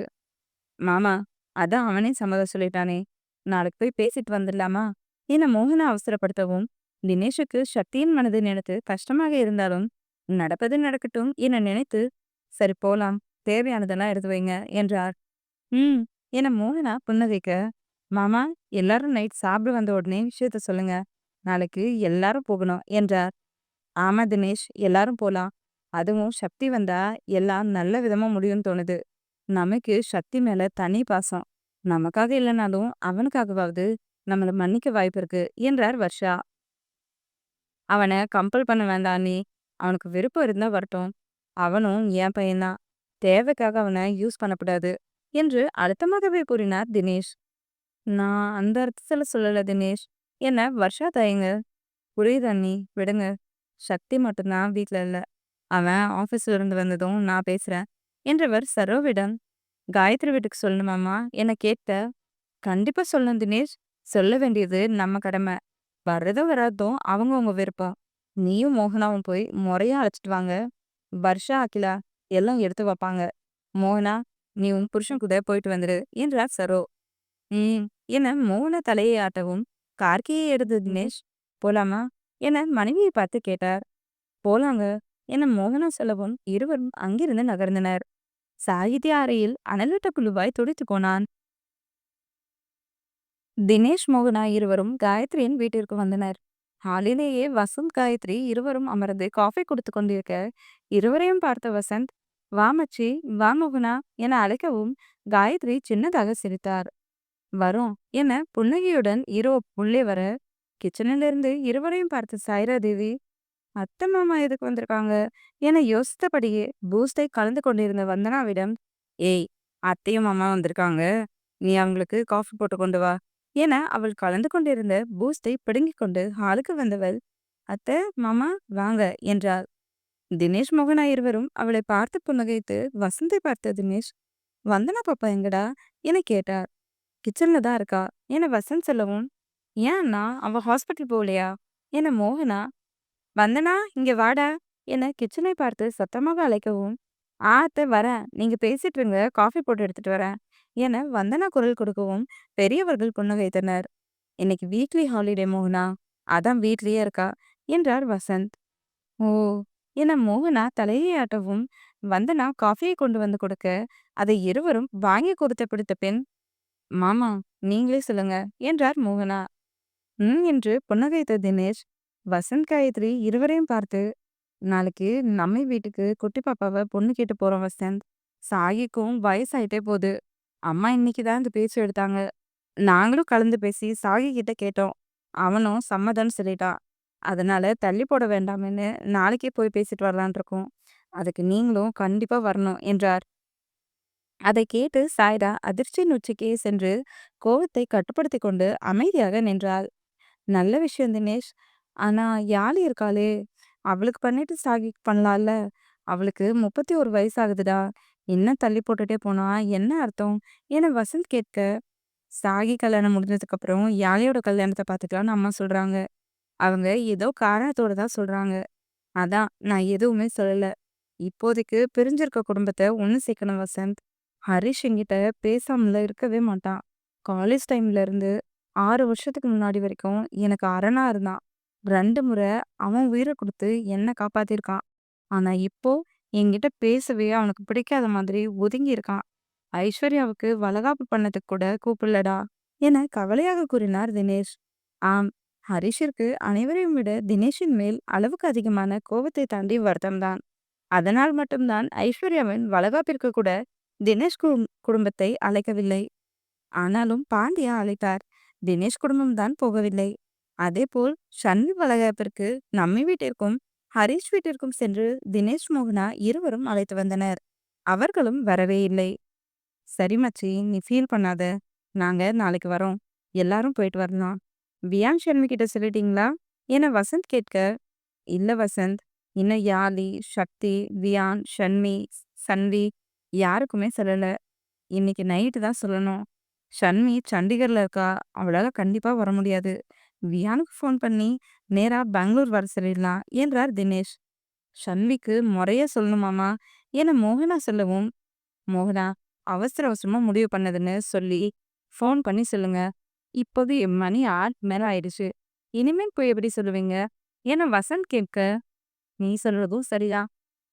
மாமா அதான் அவனே சம்மதம் சொல்லிட்டானே, நாளைக்கு போய் பேசிட்டு வந்துடலாமா என மோகனா அவசரப்படுத்தவும், தினேஷுக்கு சக்தியின் மனதை நினைத்து கஷ்டமாக இருந்தாலும் நடப்பது நடக்கட்டும் என நினைத்து, சரி போலாம், தேவையானதெல்லாம் எடுத்து வைங்க என்றார். ம் என மோகனா புன்னகைக்க, மாமா எல்லாரும் நைட் சாப்பிட வந்த உடனே விஷயத்த சொல்லுங்க. நாளைக்கு எல்லாரும் போகணும் என்றார். ஆமா தினேஷ், எல்லாரும் போலாம். அதுவும் சக்தி வந்தா எல்லாம் நல்ல விதமா முடியும்னு தோணுது. நமக்கு சக்தி மேல தனி பாசம். நமக்காக இல்லைனாலும் அவனுக்காகவாவது நம்மள மன்னிக்க வாய்ப்பு இருக்கு என்றார் வர்ஷா. அவனை கம்பல் பண்ண வேண்டாம் நீ. அவனுக்கு விருப்பம் இருந்தா வரட்டும். அவனும் என் பையன்தான். தேவைக்காக அவனை யூஸ் பண்ணக்கூடாது என்று அழுத்தமாகவே கூறினார் தினேஷ். நான் அந்த அர்த்தத்துல சொல்லல தினேஷ் என்ன வர்ஷா தயங்க. புரியுது அண்ணி, விடுங்க. சக்தி மட்டும்தான் வீட்ல இல்ல. அவன் ஆபீஸ்ல இருந்து வந்ததும் நான் பேசுறேன் என்றவர் சரோவிடம், காயத்ரி வீட்டுக்கு சொல்லணுமாமா என கேட்க, கண்டிப்பா சொல்லணும் தினேஷ். சொல்ல வேண்டியது நம்ம கடமை. வர்றதோ வராதோ அவங்கவங்க விருப்பம். நீயும் மோகனாவும் போய் முறையா அழைச்சிட்டு வாங்க. வர்ஷா அகிலா எல்லாம் எடுத்து வைப்பாங்க. மோகனா நீ உன் புருஷன் கூட போயிட்டு வந்துரு என்றார் சரோ. ம் என மோகன தலையை ஆட்டவும், கார்கியை எடுத்து தினேஷ், போலாமா என மனைவியை பார்த்து கேட்டார். போலாங்க என மோகனா சொல்லவும் இருவரும் அங்கிருந்து நகர்ந்தனர். சாகித்ய அறையில் அனலட்ட குழுவாய் துடித்து போனான். தினேஷ் மோகனா இருவரும் காயத்ரியின் வீட்டிற்கு வந்தனர். ஹாலிலேயே வசந்த் காயத்ரி இருவரும் அமர்ந்து காஃபி குடித்து கொண்டிருக்க, இருவரையும் பார்த்த வசந்த், வா மச்சி, வா மோகனா என அழைக்கவும் காயத்ரி சின்னதாக சிரித்தார். வரோம் என புன்னகையுடன் இரோ உள்ளே வர, கிச்சனிலிருந்து இருவரையும் பார்த்த சாய்ரா தேவி, அத்தை மாமா எதுக்கு வந்திருக்காங்க என யோசித்தபடியே பூஸ்டை கலந்து கொண்டிருந்த வந்தனாவிடம், ஏய், அத்தையும் மாமா வந்திருக்காங்க, நீ அவங்களுக்கு காஃபி போட்டு கொண்டு வா என அவள் கலந்து கொண்டிருந்த பூஸ்டை பிடுங்கிக் கொண்டு ஹாலுக்கு வந்தவள், அத்தை மாமா வாங்க என்றாள். தினேஷ் மோகனா இருவரும் அவளை பார்த்து புன்னகைத்து வசந்தை பார்த்த தினேஷ், வந்தனா பாப்பா எங்கடா என கேட்டார். கிச்சன்ல தான் இருக்கா என வசந்த் சொல்லவும், ஏன் அண்ணா அவ ஹாஸ்பிட்டல் போகலையா என மோகனா, வந்தனா இங்க வாடா என கிச்சனை பார்த்து சத்தமாக அழைக்கவும், அத்தை வரேன், நீங்க பேசிட்டு இருங்க, காஃபி போட்டு எடுத்துட்டு வரேன் என வந்தனா குரல் கொடுக்கவும் பெரியவர்கள் புன்னகைத்தனர். இன்னைக்கு வீக்லி ஹாலிடே மோகனா, அதான் வீட்லயே இருக்கா என்றார் வசந்த். ஓ என மோகனா தலையை ஆட்டவும் வந்தனா காஃபியை கொண்டு வந்து கொடுக்க, அதை இருவரும் வாங்கி கொடுத்த பிடித்த பின், மாமா நீங்களே சொல்லுங்க என்றார் மோகனா. என்று புன்னகைத்த தினேஷ், வசந்த் காயத்ரி இருவரையும் பார்த்து, நாளைக்கு நம்ம வீட்டுக்கு குட்டி பாப்பாவை பொண்ணு கேட்டு போறோம் வசந்த். சாகிக்கும் வயசாயிட்டே போகுது. அம்மா இன்னைக்கு தான் இந்த பேச்சு எடுத்தாங்க. நாங்களும் கலந்து பேசி சாகி கிட்ட கேட்டோம். அவனும் சம்மதம்னு சொல்லிட்டான். அதனால தள்ளி போட வேண்டாம்னு நாளைக்கே போய் பேசிட்டு வரலான் இருக்கோம். அதுக்கு நீங்களும் கண்டிப்பா வரணும் என்றார். அதை கேட்டு சாய்ரா அதிர்ச்சியின் உச்சிக்கே சென்று கோவத்தை கட்டுப்படுத்தி கொண்டு அமைதியாக நின்றாள். நல்ல விஷயம் தினேஷ். ஆனா யாழி இருக்காளே, அவளுக்கு பண்ணிட்டு சாகி பண்ணலாம்ல. அவளுக்கு 31 வயசாகுதுடா. இன்னும் தள்ளி போட்டுட்டே போனா என்ன அர்த்தம் என வசந்த் கேட்க, சாகி கல்யாணம் முடிஞ்சதுக்கு அப்புறம் யாழியோட கல்யாணத்தை பார்த்துக்கலாம்னு அம்மா சொல்றாங்க. அவங்க ஏதோ காரணத்தோட தான் சொல்றாங்க. அதான் நான் எதுவுமே சொல்லல. இப்போதைக்கு பிரிஞ்சிருக்க குடும்பத்தை ஒண்ணு சேர்க்கணும் வசந்த். ஹரிஷ் என்கிட்ட பேசாமல இருக்கவே மாட்டான். காலேஜ் டைம்ல இருந்து 6 வருஷத்துக்கு முன்னாடி வரைக்கும் எனக்கு அரணா இருந்தான். 2 முறை அவன் உயிரை கொடுத்து என்ன காப்பாத்திருக்கான். ஆனா இப்போ என்கிட்ட பேசவே அவனுக்கு பிடிக்காத மாதிரி ஒதுங்கி இருக்கான். ஐஸ்வர்யாவுக்கு வளகாப்பு பண்ணதுக்கு கூட கூப்பிடலடா என கவலையாக கூறினார் தினேஷ். ஆம், ஹரிஷிற்கு அனைவரையும் விட தினேஷின் மேல் அளவுக்கு அதிகமான கோபத்தை தாண்டி வருத்தம்தான். அதனால் மட்டும்தான் ஐஸ்வர்யாவின் வளகாப்பிற்கு கூட தினேஷ் குடும்பத்தை அழைக்கவில்லை. ஆனாலும் பாண்டியா அழைத்தார். தினேஷ் குடும்பம்தான் போகவில்லை. அதேபோல் ஷன்வி வளகாப்பிற்கு நம்மை வீட்டிற்கும் ஹரிஷ் வீட்டிற்கும் சென்று தினேஷ் மோகனா இருவரும் அழைத்து வந்தனர். அவர்களும் வரவே இல்லை. சரி மச்சி, நீ ஃபீல் பண்ணாத. நாங்க நாளைக்கு வரோம். எல்லாரும் போயிட்டு வரலாம். வியான் ஷன்வி கிட்ட சொல்லிட்டீங்களா என வசந்த் கேட்க, இல்ல வசந்த், இன்னும் யாழி, சக்தி, வியான், ஷன்வி, சன்வி யாருக்குமே சொல்லல. இன்னைக்கு நைட்டு தான் சொல்லணும். ஷன்வி சண்டிகர்ல இருக்கா. அவளால கண்டிப்பா வர முடியாது. வியானுக்கு ஃபோன் பண்ணி நேரா பெங்களூர் வர சொல்லிடலாம் என்றார் தினேஷ். ஷன்விக்கு முறைய சொல்லணுமாமா என மோகனா சொல்லவும், மோகனா அவசர அவசரமா முடிவு பண்ணதுன்னு சொல்லி ஃபோன் பண்ணி சொல்லுங்க. இப்போது மணி 6 மேல ஆயிடுச்சு. இனிமேல் போய் எப்படி சொல்லுவீங்க என வசந்த் கேட்க, நீ சொல்றதும் சரிதான்.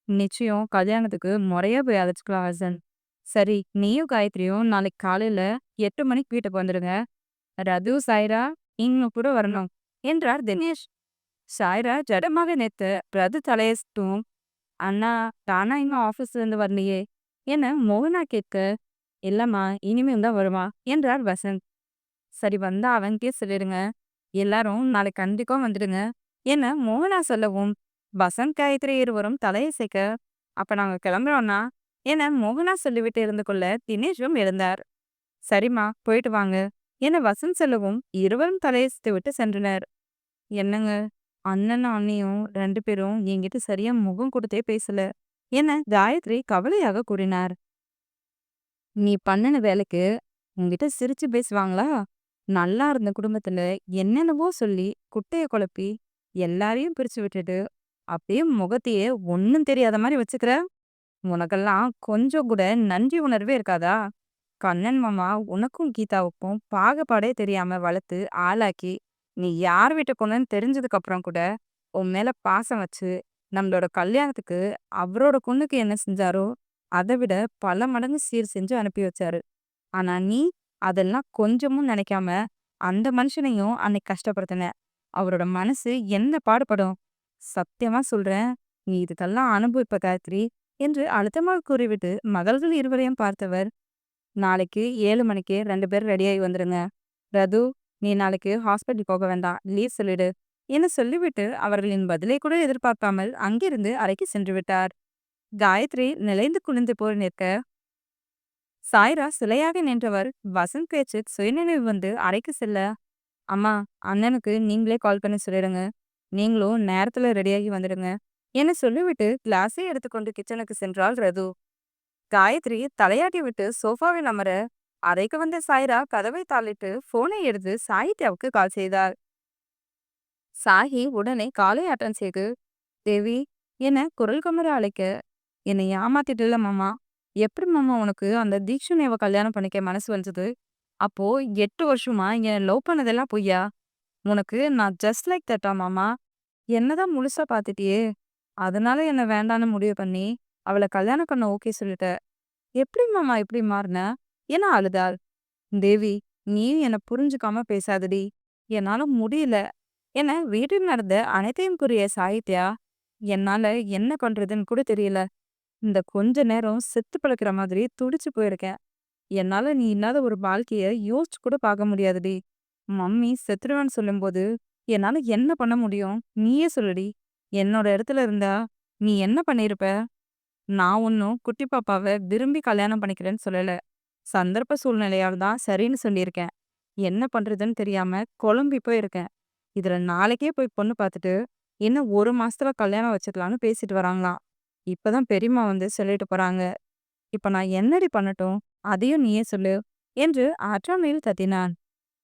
நிச்சயம் கல்யாணத்துக்கு முறையா போய் அழைச்சிக்கலாம் வசந்த். சரி, நீயும் காயத்ரியும் நாளைக்கு காலையில 8 மணிக்கு வீட்டுக்கு வந்துடுங்க. ரது, சாய்ரா நீங்க கூட வரணும் என்றார் தினேஷ். சாய்ரா ஜடமாக நேத்து ரது தலையட்டும், அண்ணா தானா இன்னும் ஆபீஸ்ல இருந்து வரலையே என மோகனா கேட்க, இல்லம்மா இனிமேல் தான் வருவா என்றார் வசந்த். சரி, வந்தா அவன்கே சொல்லிடுங்க. எல்லாரும் நாளைக்கு கண்டிப்பா வந்துடுங்க என மோகனா சொல்லவும் வசந்த் காயத்ரி இருவரும் தலையசைக்க, அப்ப நாங்க கிளம்புறோம்னா என மோகனா சொல்லிவிட்டு இருந்து கொள்ள தினேஷும் எழுந்தார். சரிம்மா போயிட்டு வாங்க என வசந்த் சொல்லவும் இருவரும் தலையசைத்து விட்டு சென்றனர். என்னங்க, அண்ணனும் அண்ணியும் 2 பேரும் என்கிட்ட சரியா முகம் கொடுத்தே பேசல என காயத்ரி கவலையாக கூறினார். நீ பண்ணின வேலைக்கு உன்கிட்ட சிரிச்சு பேசுவாங்களா? நல்லா இருந்த குடும்பத்துல என்னென்னவோ சொல்லி குட்டைய குழப்பி எல்லாரையும் பிரிச்சு விட்டுட்டு அப்படியே முகத்தையே ஒன்னும் தெரியாத மாதிரி வச்சுக்கிற. உனக்கெல்லாம் கொஞ்சம் கூட நன்றி உணர்வே இருக்காதா? கண்ணன் மாமா உனக்கும் கீதாவுக்கும் பாகுபாடே தெரியாம வளர்த்து ஆளாக்கி, நீ யார் வீட்டு பொண்ணுன்னு தெரிஞ்சதுக்கு அப்புறம் கூட உன் மேல பாசம் வச்சு, நம்மளோட கல்யாணத்துக்கு அவரோட பொண்ணுக்கு என்ன செஞ்சாரோ, அதை விட பல மடங்கு சீர் செஞ்சு அனுப்பி வச்சாரு. ஆனா நீ அதெல்லாம் கொஞ்சமும் நினைக்காம அந்த மனுஷனையும் அன்னைக்கு கஷ்டப்படுத்தின. அவரோட மனசு என்ன பாடுபடும்? சத்தியமா சொல்றேன், நீ இதுக்கெல்லாம் அனுபவிப்ப காயத்ரி என்று அழுத்தமாக கூறிவிட்டு மகள்கள் இருவரையும் பார்த்தவர், நாளைக்கு 7 மணிக்கு 2 பேரும் ரெடியாகி வந்துருங்க. ரது, நீ நாளைக்கு ஹாஸ்பிட்டல் போக வேண்டாம், லீவ் சொல்லிடு என சொல்லிவிட்டு அவர்களின் பதிலை கூட எதிர்பார்க்காமல் அங்கிருந்து அறைக்கு சென்று விட்டார். காயத்ரி நிலைந்து குனிந்து போய் நிற்க, சாய்ரா சிலையாக நின்றவர் வசந்த் பேச்சு சுயநினைவு வந்து அறைக்கு செல்ல, அம்மா, அண்ணனுக்கு நீங்களே கால் பண்ணி சொல்லிடுங்க, நீங்களும் நேரத்துல ரெடியாகி வந்துடுங்க என சொல்லிவிட்டு கிளாஸை எடுத்துக்கொண்டு கிச்சனுக்கு சென்றாள் ரது. காயத்ரி தலையாட்டி விட்டு சோஃபாவில் அமர, அறைக்கு வந்த சாய்ரா கதவை தாளிட்டு போனை எடுத்து சாகித்யாவுக்கு கால் செய்தார். சாஹி உடனே காலை அட்டன் செய்து, தேவி என குரல் கமர அழைக்க, என்னை ஏமாத்திட்டுல மாமா. எப்படி மாமா உனக்கு அந்த தீக்ஷுனேவ கல்யாணம் பண்ணிக்க மனசு வந்தது? அப்போ 8 வருஷமா என் லவ் பண்ணதெல்லாம் பொய்யா? உனக்கு நான் ஜஸ்ட் லைக் தட்டா மாமா? என்னதான் முழுசா பாத்துட்டியே, அதனால என்ன வேண்டான்னு முடிவு பண்ணி அவளை கல்யாணம் பண்ண ஓகே சொல்லிட்ட. எப்படி மாமா இப்படி மாறின என அழுதாள். தேவி, நீயும் என்ன புரிஞ்சுக்காம பேசாதடி, என்னால முடியல என வீட்டில் நடந்த அனைத்தையும் கூறிய சாகித்யா, என்னால என்ன பண்றதுன்னு கூட தெரியல. இந்த கொஞ்ச நேரம் செத்து பிழைக்கிற மாதிரி துடிச்சு போயிருக்கேன். என்னால நீ இல்லாத ஒரு வாழ்க்கைய யோசிச்சு கூட பார்க்க முடியாதுடி. மம்மி செத்துருவேன்னு சொல்லும்போது என்னால என்ன பண்ண முடியும்? நீயே சொல்லுடி. என்னோட இடத்துல இருந்தா நீ என்ன பண்ணிருப்ப? நான் ஒன்னும் குட்டி பாப்பாவ விரும்பி கல்யாணம் பண்ணிக்கிறேன்னு சொல்லல. சந்தர்ப்ப சூழ்நிலையால தான் சரின்னு சொல்லியிருக்கேன். என்ன பண்றதுன்னு தெரியாம குழம்பி போயிருக்கேன். இதுல நாளைக்கே போய் பொண்ணு பார்த்துட்டு, இன்னும் 1 மாசத்துல கல்யாணம் வச்சுக்கலான்னு பேசிட்டு வராங்களாம். இப்பதான் பெரியம்மா வந்து சொல்லிட்டு போறாங்க. இப்ப நான் என்னடி பண்ணட்டும்? அதையும் நீயே சொல்லு என்று அற்றமையில் கத்தினான்.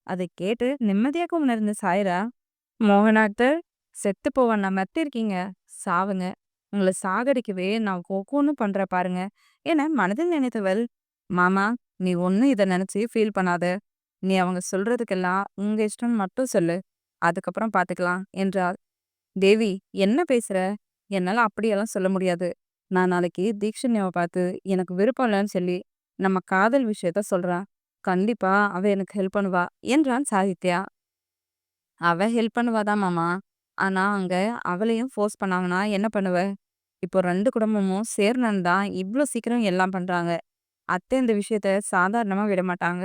அதை கேட்டு நிம்மதியாக உணர்ந்த சாய்ரா, மோகனாக்டர், செத்து போவ நான் இருக்கீங்க, சாவுங்க. உங்களை சாகடிக்கவே நான் ஒவ்வொன்னும் பண்ற பாருங்க என மனதில் நினைத்தவள், மாமா, நீ ஒன்னும் இதை நினைச்சு ஃபீல் பண்ணாத. நீ அவங்க சொல்றதுக்கெல்லாம் உங்க இஷ்டம் மட்டும் சொல்லு, அதுக்கப்புறம் பாத்துக்கலாம் என்றாள். தேவி, என்ன பேசுற? என்னால அப்படியெல்லாம் சொல்ல முடியாது. நான் நாளைக்கு தீக்ஷண்யாவை பார்த்து எனக்கு விருப்பம் இல்லைன்னு சொல்லி நம்ம காதல் விஷயத்த சொல்றான். கண்டிப்பா அவ எனக்கு ஹெல்ப் பண்ணுவா என்றான் சாகித்யா. அவ ஹெல்ப் பண்ணுவாதான் மாமா. ஆனா அங்க அவளையும் ஃபோர்ஸ் பண்ணாங்கன்னா என்ன பண்ணுவ? இப்போ 2 குடும்பமும் சேர்ந்தன்னு தான் இவ்ளோ சீக்கிரம் எல்லாம் பண்றாங்க. அத்தை இந்த விஷயத்த சாதாரணமா விட மாட்டாங்க.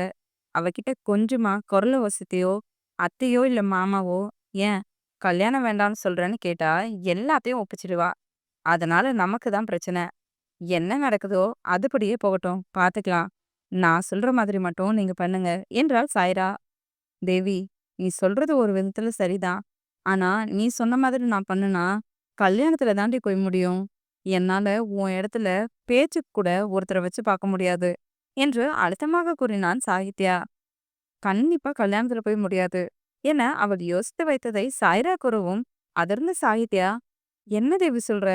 அவகிட்ட கொஞ்சமா குரல வசதியோ, அத்தையோ இல்ல மாமாவோ, ஏன் கல்யாணம் வேண்டாம்னு சொல்றேன்னு கேட்டா எல்லாத்தையும் ஒப்பிச்சிடுவா. அதனால நமக்கு தான் பிரச்சனை. என்ன நடக்குதோ அதுபடியே போகட்டும், பாத்துக்கலாம். நான் சொல்ற மாதிரி மட்டும் நீங்க பண்ணுங்க என்றாள் சாய்ரா. தேவி, நீ சொல்றது ஒரு விதத்துல சரிதான். ஆனா நீ சொன்ன மாதிரி நான் பண்ணுனா கல்யாணத்துல தாண்டி போய் முடியும். என்னால உன் இடத்துல பேச்சுக்கு கூட ஒருத்தரை வச்சு பார்க்க முடியாது என்று அழுத்தமாக கூறினான் சாகித்யா. கண்டிப்பா கல்யாணத்துல போய் முடியாது என அவள் யோசித்து வைத்ததை சாய்ரா கூறவும், அதிர்ந்த சாகித்யா, என்ன தேவி சொல்ற?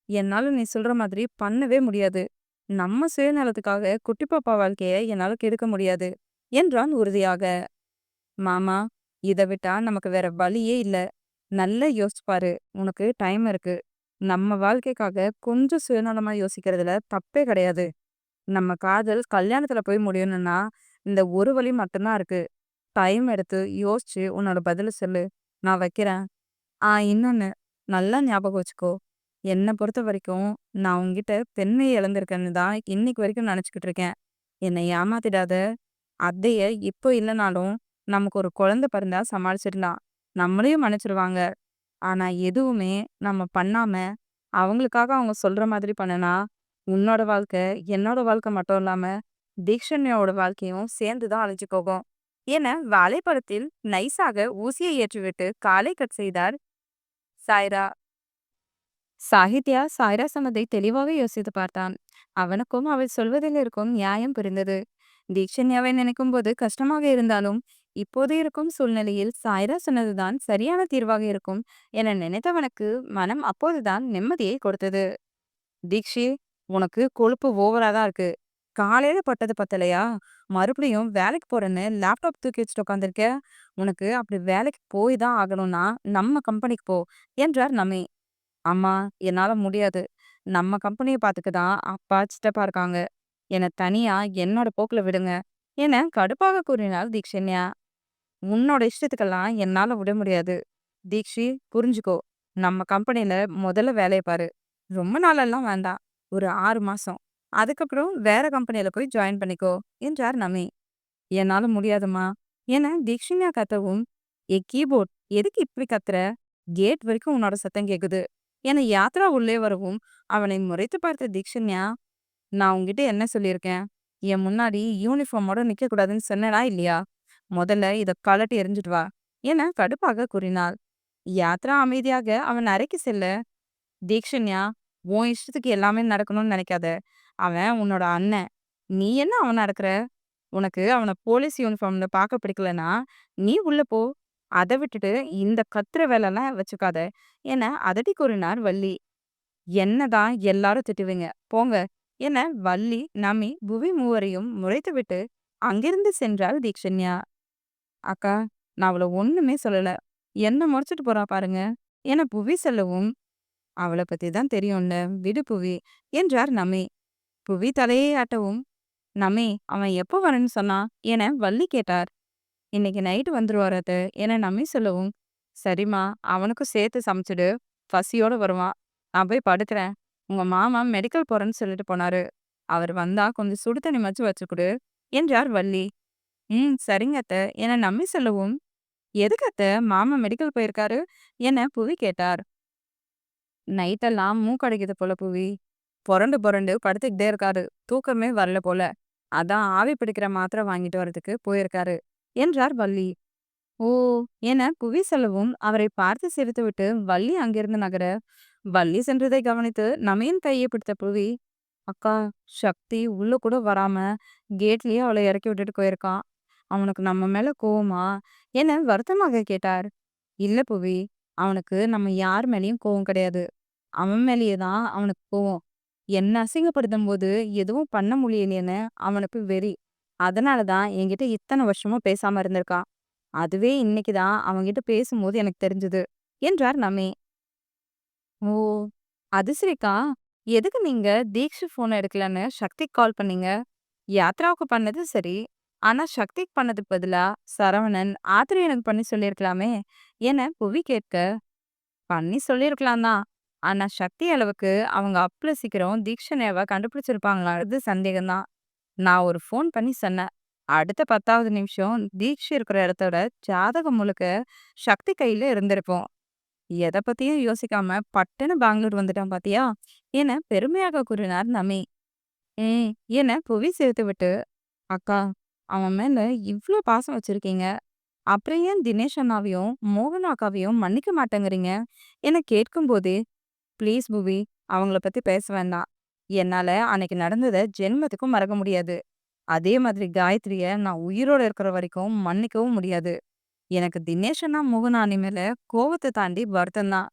என்னால நீ சொல்ற மாதிரி பண்ணவே முடியாது. நம்ம சுயநலத்துக்காக குட்டி பாப்பா வாழ்க்கைய என்னால கெடுக்க முடியாது என்றான் உறுதியாக. மாமா, இத விட்டா நமக்கு வேற வழியே இல்ல. நல்லா யோசிச்சு பாரு. உனக்கு டைம் இருக்கு. நம்ம வாழ்க்கைக்காக கொஞ்சம் சுயநலமா யோசிக்கிறதுல தப்பே கிடையாது. நம்ம காதல் கல்யாணத்துல போய் முடியணும்னா இந்த ஒரு வழி மட்டும்தான் இருக்கு. டைம் எடுத்து யோசிச்சு உன்னோட பதில சொல்லு. நான் வைக்கிறேன். இன்னொன்னு நல்லா ஞாபகம் வச்சுக்கோ. என்ன பொறுத்த வரைக்கும் நான் உன்கிட்ட பெண்மையை இழந்திருக்கேன்னு தான் இன்னைக்கு வரைக்கும் நினைச்சுக்கிட்டு இருக்கேன். என்னை ஏமாத்திடாத. அத்தைய இப்போ இல்லைனாலும் நமக்கு ஒரு குழந்தை பிறந்தா சமாளிச்சிடலாம். நம்மளையும் மன்னிச்சிடுவாங்க. ஆனா எதுவுமே நம்ம பண்ணாம அவங்களுக்காக அவங்க சொல்ற மாதிரி பண்ணனா, உன்னோட வாழ்க்கை, என்னோட வாழ்க்கை மட்டும் இல்லாம தீக்ஷண்யாவோட வாழ்க்கையும் சேர்ந்து தான் அழிஞ்சு போகும் என வாழைப்பழத்தில் நைஸாக ஊசியை ஏற்றிவிட்டு காலை கட் செய்தார் சாய்ரா. சாகித்யா சாய்ரா சொன்னதை தெளிவாக யோசித்து பார்த்தான். அவனுக்கும் அவள் சொல்வதில் இருக்கும் நியாயம் புரிந்தது. தீக்ஷண்யாவை நினைக்கும் போது கஷ்டமாக இருந்தாலும் இப்போது இருக்கும் சூழ்நிலையில் சாய்ரா சொன்னதுதான் சரியான தீர்வாக இருக்கும் என நினைத்தவனுக்கு மனம் அப்போதுதான் நிம்மதியை கொடுத்தது. தீக்ஷி, உனக்கு கொழுப்பு ஓவரா தான் இருக்கு. காலையில பட்டது பத்தலையா? மறுபடியும் வேலைக்கு போறேன்னு லேப்டாப் தூக்கி வச்சுட்டு உட்காந்துருக்க. உனக்கு அப்படி வேலைக்கு போய் தான் ஆகணும்னா, நம்ம கம்பெனிக்கு போ" என்றார் நம்மி. "அம்மா, என்னால முடியாது. நம்ம கம்பெனிய பார்த்துக்க தான் அப்பா, சித்தப்பா இருக்காங்க. என்ன தனியா என்னோட போக்குல விடுங்க" என கடுப்பாக கூறினாள் தீக்ஷண்யா. "உன்னோட இஷ்டத்துக்கெல்லாம் என்னால விட முடியாது. தீக்ஷி, புரிஞ்சுக்கோ. நம்ம கம்பெனில முதல்ல வேலைய பாரு. ரொம்ப நாளெல்லாம் வேண்டாம். ஒரு 6 மாசம். அதுக்கப்புறம் வேற கம்பெனில போய் ஜாயின் பண்ணிக்கோ" என்றார் நமி. "என்னால முடியாதும்மா" என தீக்ஷண்யா கத்தவும், கீபோர்ட், எதுக்கு இப்படி கத்துற? கேட் வரைக்கும் உன்னோட சத்தம் கேக்குது" என யாத்ரா உள்ளே வரவும் அவனை முறைத்து பார்த்த தீக்ஷண்யா, "நான் உன்கிட்ட என்ன சொல்லியிருக்கேன்? என் முன்னாடி யூனிஃபார்மோட நிக்கக்கூடாதுன்னு சொன்னேனா இல்லையா? முதல்ல இத கழட்டி எறிஞ்சிட்டு வா" என கடுப்பாக கூறினாள். யாத்ரா அமைதியாக அவன் அறைக்கு செல்ல, "தீக்ஷண்யா, உன் இஷ்டத்துக்கு எல்லாமே நடக்கணும்னு நினைக்காத. அவன் உன்னோட அண்ணன். நீ என்ன அவன அடக்குற? உனக்கு அவன போலீஸ் யூனிஃபார்ம்ல பார்க்க பிடிக்கலனா, நீ உள்ள போ. அத விட்டுட்டு இந்த கத்துற வேலைலாம் வச்சுக்காத" என அதட்டி கூறினார் வள்ளி. "என்னதான் எல்லாரும் திட்டுவீங்க, போங்க" என வள்ளி, நமி, புவி மூவரையும் முறைத்துவிட்டு அங்கிருந்து சென்றாள் தீக்ஷண்யா. "அக்கா, நான் அவள ஒண்ணுமே சொல்லல. என்ன முறைச்சிட்டு போறா பாருங்க" என புவி சொல்லவும், "அவள பத்தி தான் தெரியும்ல, விடு புவி" என்றார் நமி. புவி தலையை ஆட்டவும், "நமி, அவன் எப்போ வரேன்னு சொன்னான்?" என வள்ளி கேட்டார். "இன்னைக்கு நைட்டு வந்துருவாரு அத்த" என நமி சொல்லவும், "சரிம்மா, அவனுக்கும் சேர்த்து சமைச்சிடு. பசியோட வருவான். நான் போய் படுக்கிறேன். உங்க மாமா மெடிக்கல் போறேன்னு சொல்லிட்டு போனாரு. அவர் வந்தா கொஞ்சம் சுடு தண்ணி மச்சு வச்சு குடு" என்றார் வள்ளி. "ம், சரிங்க அத்த" என நம்மி சொல்லவும், "எதுக்கு அத்த மாமா மெடிக்கல் போயிருக்காரு?" என புவி கேட்டார். "நைட்டெல்லாம் மூக்கடைக்குது போல புவி. புரண்டு புரண்டு படுத்துக்கிட்டே இருக்காரு. தூக்கமே வரல போல. அதான் ஆவி பிடிக்கிற மாத்திரை வாங்கிட்டு வரதுக்கு போயிருக்காரு" என்றார் வள்ளி. "ஓ" என புவி சொல்லவும் அவரை பார்த்து சிரித்துவிட்டு வள்ளி அங்கிருந்து நகர, வள்ளி சென்றதை கவனித்து நமியின் கையை பிடித்த புவி, "அக்கா, சக்தி உள்ள கூட வராம கேட்லயே அவளை இறக்கி விட்டுட்டு போயிருக்கான். அவனுக்கு நம்ம மேல கோவமா?" என வருத்தமாக கேட்டார். "இல்ல புவி, அவனுக்கு நம்ம யார் மேலயும் கோவம் கிடையாது. அவன் மேலேயே தான் அவனுக்கு கோவம். என்ன அசிங்கப்படுத்தும் போது எதுவும் பண்ண முடியலையேன்னு அவனுக்கு வெறி. அதனால தான் என்கிட்ட இத்தனை வருஷமா பேசாம இருந்திருக்கான். அதுவே இன்னைக்கு தான் அவன்கிட்ட பேசும்போது எனக்கு தெரிஞ்சது" என்றார் நமி. "ஓ, அது சரிக்கா. எதுக்கு நீங்க தீக்ஷு ஃபோன் எடுக்கலன்னு சக்திக்கு கால் பண்ணீங்க? யாத்ராவுக்கு பண்ணது சரி. ஆனா சக்திக்கு பண்ணதுக்கு பதிலா சரவணன், ஆத்ரேயனுக்கு பண்ணி சொல்லியிருக்கலாமே" என புவி கேட்க, "பண்ணி சொல்லியிருக்கலாம் தான். ஆனா சக்தி அளவுக்கு அவங்க அவ்ளோ சீக்கிரம் தீக்ஷண்யாவ கண்டுபிடிச்சிருப்பாங்களான்றது சந்தேகம் தான். நான் ஒரு ஃபோன் பண்ணி சொன்னேன். அடுத்த 10வது நிமிஷம் தீக்ஷு இருக்கிற இடத்தோட ஜாதகம் முழுக்க சக்தி கையில இருந்திருக்கும். எத பத்தியும் யோசிக்காம பட்டுன்னு பெங்களூர் வந்துட்டான் பாத்தியா" என பெருமையாக கூறினார் நமி. "ம்" என புவி சிரித்துவிட்டு, "அக்கா, அவன் மேல இவ்ளோ பாசம் வச்சிருக்கீங்க. அப்புறம் ஏன் தினேஷ் அண்ணாவையும் மோகன் அக்காவையும் மன்னிக்க மாட்டேங்கிறீங்க" என கேட்கும்போதே, "ப்ளீஸ் புவி, அவங்கள பத்தி பேச வேண்டாம். என்னால அன்னைக்கு நடந்தத ஜென்மத்துக்கும் மறக்க முடியாது. அதே மாதிரி காயத்ரிய நான் உயிரோட இருக்கிற வரைக்கும் மன்னிக்கவும் முடியாது. எனக்கு தினேஷ் அண்ணா, மோகன் அண்ணி மேல கோவத்த தாண்டி வருத்தம் தான்.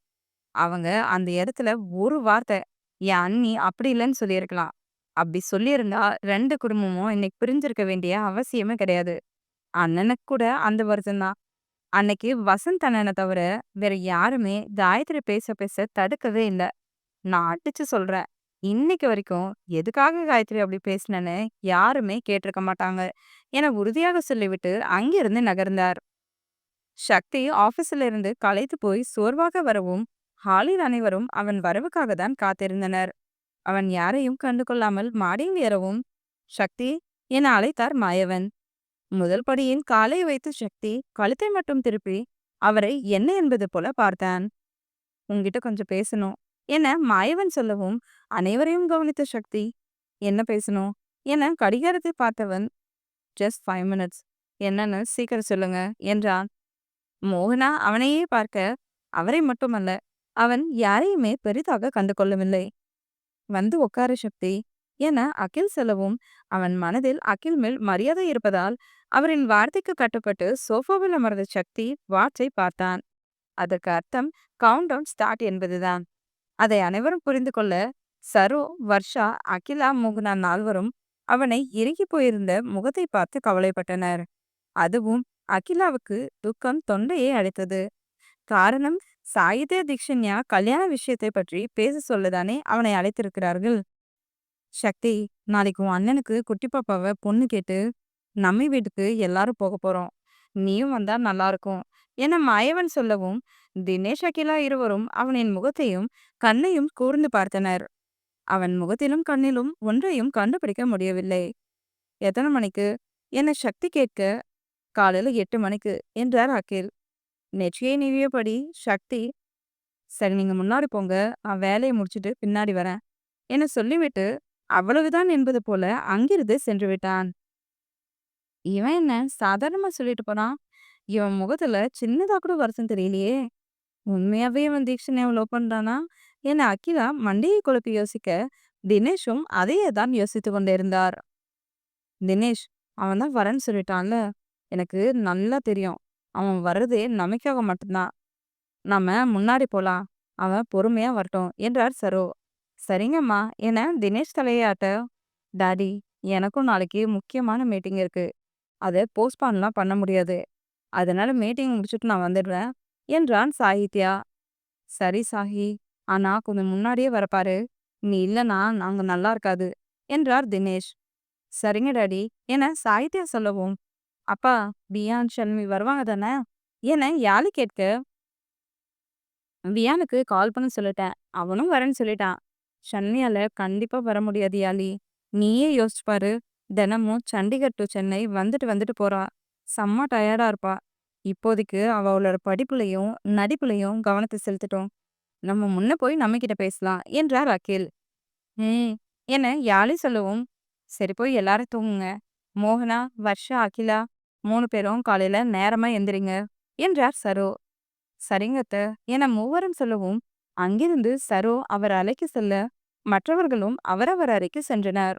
அவங்க அந்த இடத்துல ஒரு வார்த்தை என் அண்ணி அப்படி இல்லைன்னு சொல்லியிருக்கலாம். அப்படி சொல்லியிருந்தா 2 குடும்பமும் இன்னைக்கு பிரிஞ்சிருக்க வேண்டிய அவசியமே கிடையாது. அண்ணனுக்கு கூட அந்த வருத்தம் தான். அன்னைக்கு வசந்த் அண்ணனை தவிர வேற யாருமே காயத்ரி பேச பேச தடுக்கவே இல்ல. நான் அடிச்சு சொல்றேன். இன்னைக்கு வரைக்கும் எதுக்காக காயத்ரி அப்படி பேசினேன்னு யாருமே கேட்டிருக்க மாட்டாங்க" என உறுதியாக சொல்லிவிட்டு அங்கிருந்து நகர்ந்தார். சக்தி ஆபீஸ்ல இருந்து களைத்து போய் சோர்வாக வரவும், ஹாலில் அனைவரும் அவன் வரவுக்காக தான் காத்திருந்தனர். அவன் யாரையும் கண்டு கொள்ளாமல் மாடியில் ஏறவும், "சக்தி" என அழைத்தார் மாயவன். முதல் படியில் காலை வைத்து சக்தி கழுத்தை மட்டும் திருப்பி அவரை என்ன என்பது போல பார்த்தான். "உன்கிட்ட கொஞ்சம் பேசணும்" என மாயவன் சொல்லவும், அனைவரையும் கவனித்த சக்தி, "என்ன பேசணும்?" என கடிகாரத்தை பார்த்தவன், "ஜஸ்ட் 5 மினிட்ஸ். என்னன்னு சீக்கிரம் சொல்லுங்க" என்றான். மோகனா அவனையே பார்க்க, அவரை மட்டுமல்ல, அவன் யாரையுமே பெரிதாக கண்டு கொள்ளவில்லை. "வந்து உட்காரு சக்தி" என அகில் சொல்லவும், அவன் மனதில் அகில் மேல் மரியாதை இருப்பதால் அவரின் வார்த்தைக்கு கட்டுப்பட்டு சோஃபாவில் அமர்ந்த சக்தி வாட்சை பார்த்தான். அதற்கு அர்த்தம் கவுண்ட் டவுன் ஸ்டார்ட் என்பதுதான். அதை அனைவரும் புரிந்து கொள்ள, சரோ, வர்ஷா, அகிலா, மோகனா நால்வரும் அவனை இறுகி போயிருந்த முகத்தை பார்த்து கவலைப்பட்டனர். அதுவும் அகிலாவுக்கு துக்கம் தொண்டையை அடைத்தது. காரணம், சாயித்ய தீக்ஷண்யா கல்யாண விஷயத்தை பற்றி பேச சொல்லதானே அவனை அழைத்திருக்கிறார்கள். சக்தி, நாளைக்கு உன் அண்ணனுக்கு குட்டி பாப்பாவை பொண்ணு கேட்டு நம்மை வீட்டுக்கு எல்லாரும் போக போறோம். நீயும் வந்தா நல்லா இருக்கும் என மாயவன் சொல்லவும், தினேஷ் அகிலா இருவரும் அவனின் முகத்தையும் கண்ணையும் கூர்ந்து பார்த்தனர். அவன் முகத்திலும் கண்ணிலும் ஒன்றையும் கண்டுபிடிக்க முடியவில்லை. எத்தனை மணிக்கு என சக்தி கேட்க, காலையில 8 மணிக்கு என்றார் அகில். நெற்றியை நீவியபடி சக்தி, சரி நீங்க முன்னாடி போங்க, நான் வேலையை முடிச்சிட்டு பின்னாடி வரேன் என சொல்லிவிட்டு அவ்வளவுதான் என்பது போல அங்கிருந்து சென்று விட்டான். இவன் என்ன சாதாரணமா சொல்லிட்டு போனான்? இவன் முகத்துல சின்னதா கூட வருத்தம் தெரியலையே. உண்மையாவே இவன் தீக்ஷணையை லவ் பண்றானா என அகிலா மண்டையை குழப்பி யோசிக்க, தினேஷும் அதையே தான் யோசித்துக் கொண்டிருந்தார். தினேஷ், அவன் தான் வரேன்னு சொல்லிட்டான்ல, எனக்கு நல்லா தெரியும். அவன் வர்றதே நமக்காக மட்டும்தான். நாம முன்னாடி போலாம். அவன் பொறுமையா வரட்டும் என்றார் சரோ. சரிங்கம்மா என தினேஷ் தலையாட்ட, டாடி, எனக்கும் நாளைக்கு முக்கியமான மீட்டிங் இருக்கு. அதை போஸ்ட்பான்லாம் பண்ண முடியாது. அதனால மீட்டிங் முடிச்சுட்டு நான் வந்துடுறேன் என்றான் சாகித்யா. சரி சாஹி, ஆனா கொஞ்சம் முன்னாடியே வரப்பாரு. நீ இல்லனா நாங்க நல்லா இருக்காது என்றார் தினேஷ். சரிங்க டாடி என சாகித்யா சொல்லவும், அப்பா, பியான் ஷல்மி வருவாங்க தானே என யாழி கேட்க, வியானுக்கு கால் பண்ண சொல்லிட்டேன், அவனும் வரேன்னு சொல்லிட்டான். ஷன்மியால கண்டிப்பா வர முடியாது யாழி. நீயே யோசிச்சு பாரு. தினமும் சண்டிகர் டு சென்னை வந்துட்டு வந்துட்டு போறா. செம்ம டயர்டா இருப்பா. இப்போதைக்கு அவளோட படிப்புலையும் நடிப்புலையும் கவனத்தை செலுத்தட்டும். நம்ம முன்ன போய் நம்ம கிட்ட பேசலாம் என்றார் அகில். ம் என யாழி சொல்லவும், சரி போய் எல்லாரும் தூங்குங்க. மோகனா, வர்ஷா, அகிலா 3 பேரும் காலையில நேரமா எந்திரிங்க என்றார் சரோ. சரிங்க அத்த என மூவரும் சொல்லவும், அங்கிருந்து சரோ அவர் அறைக்கு செல்ல மற்றவர்களும் அவரவர் அறைக்கு சென்றனர்.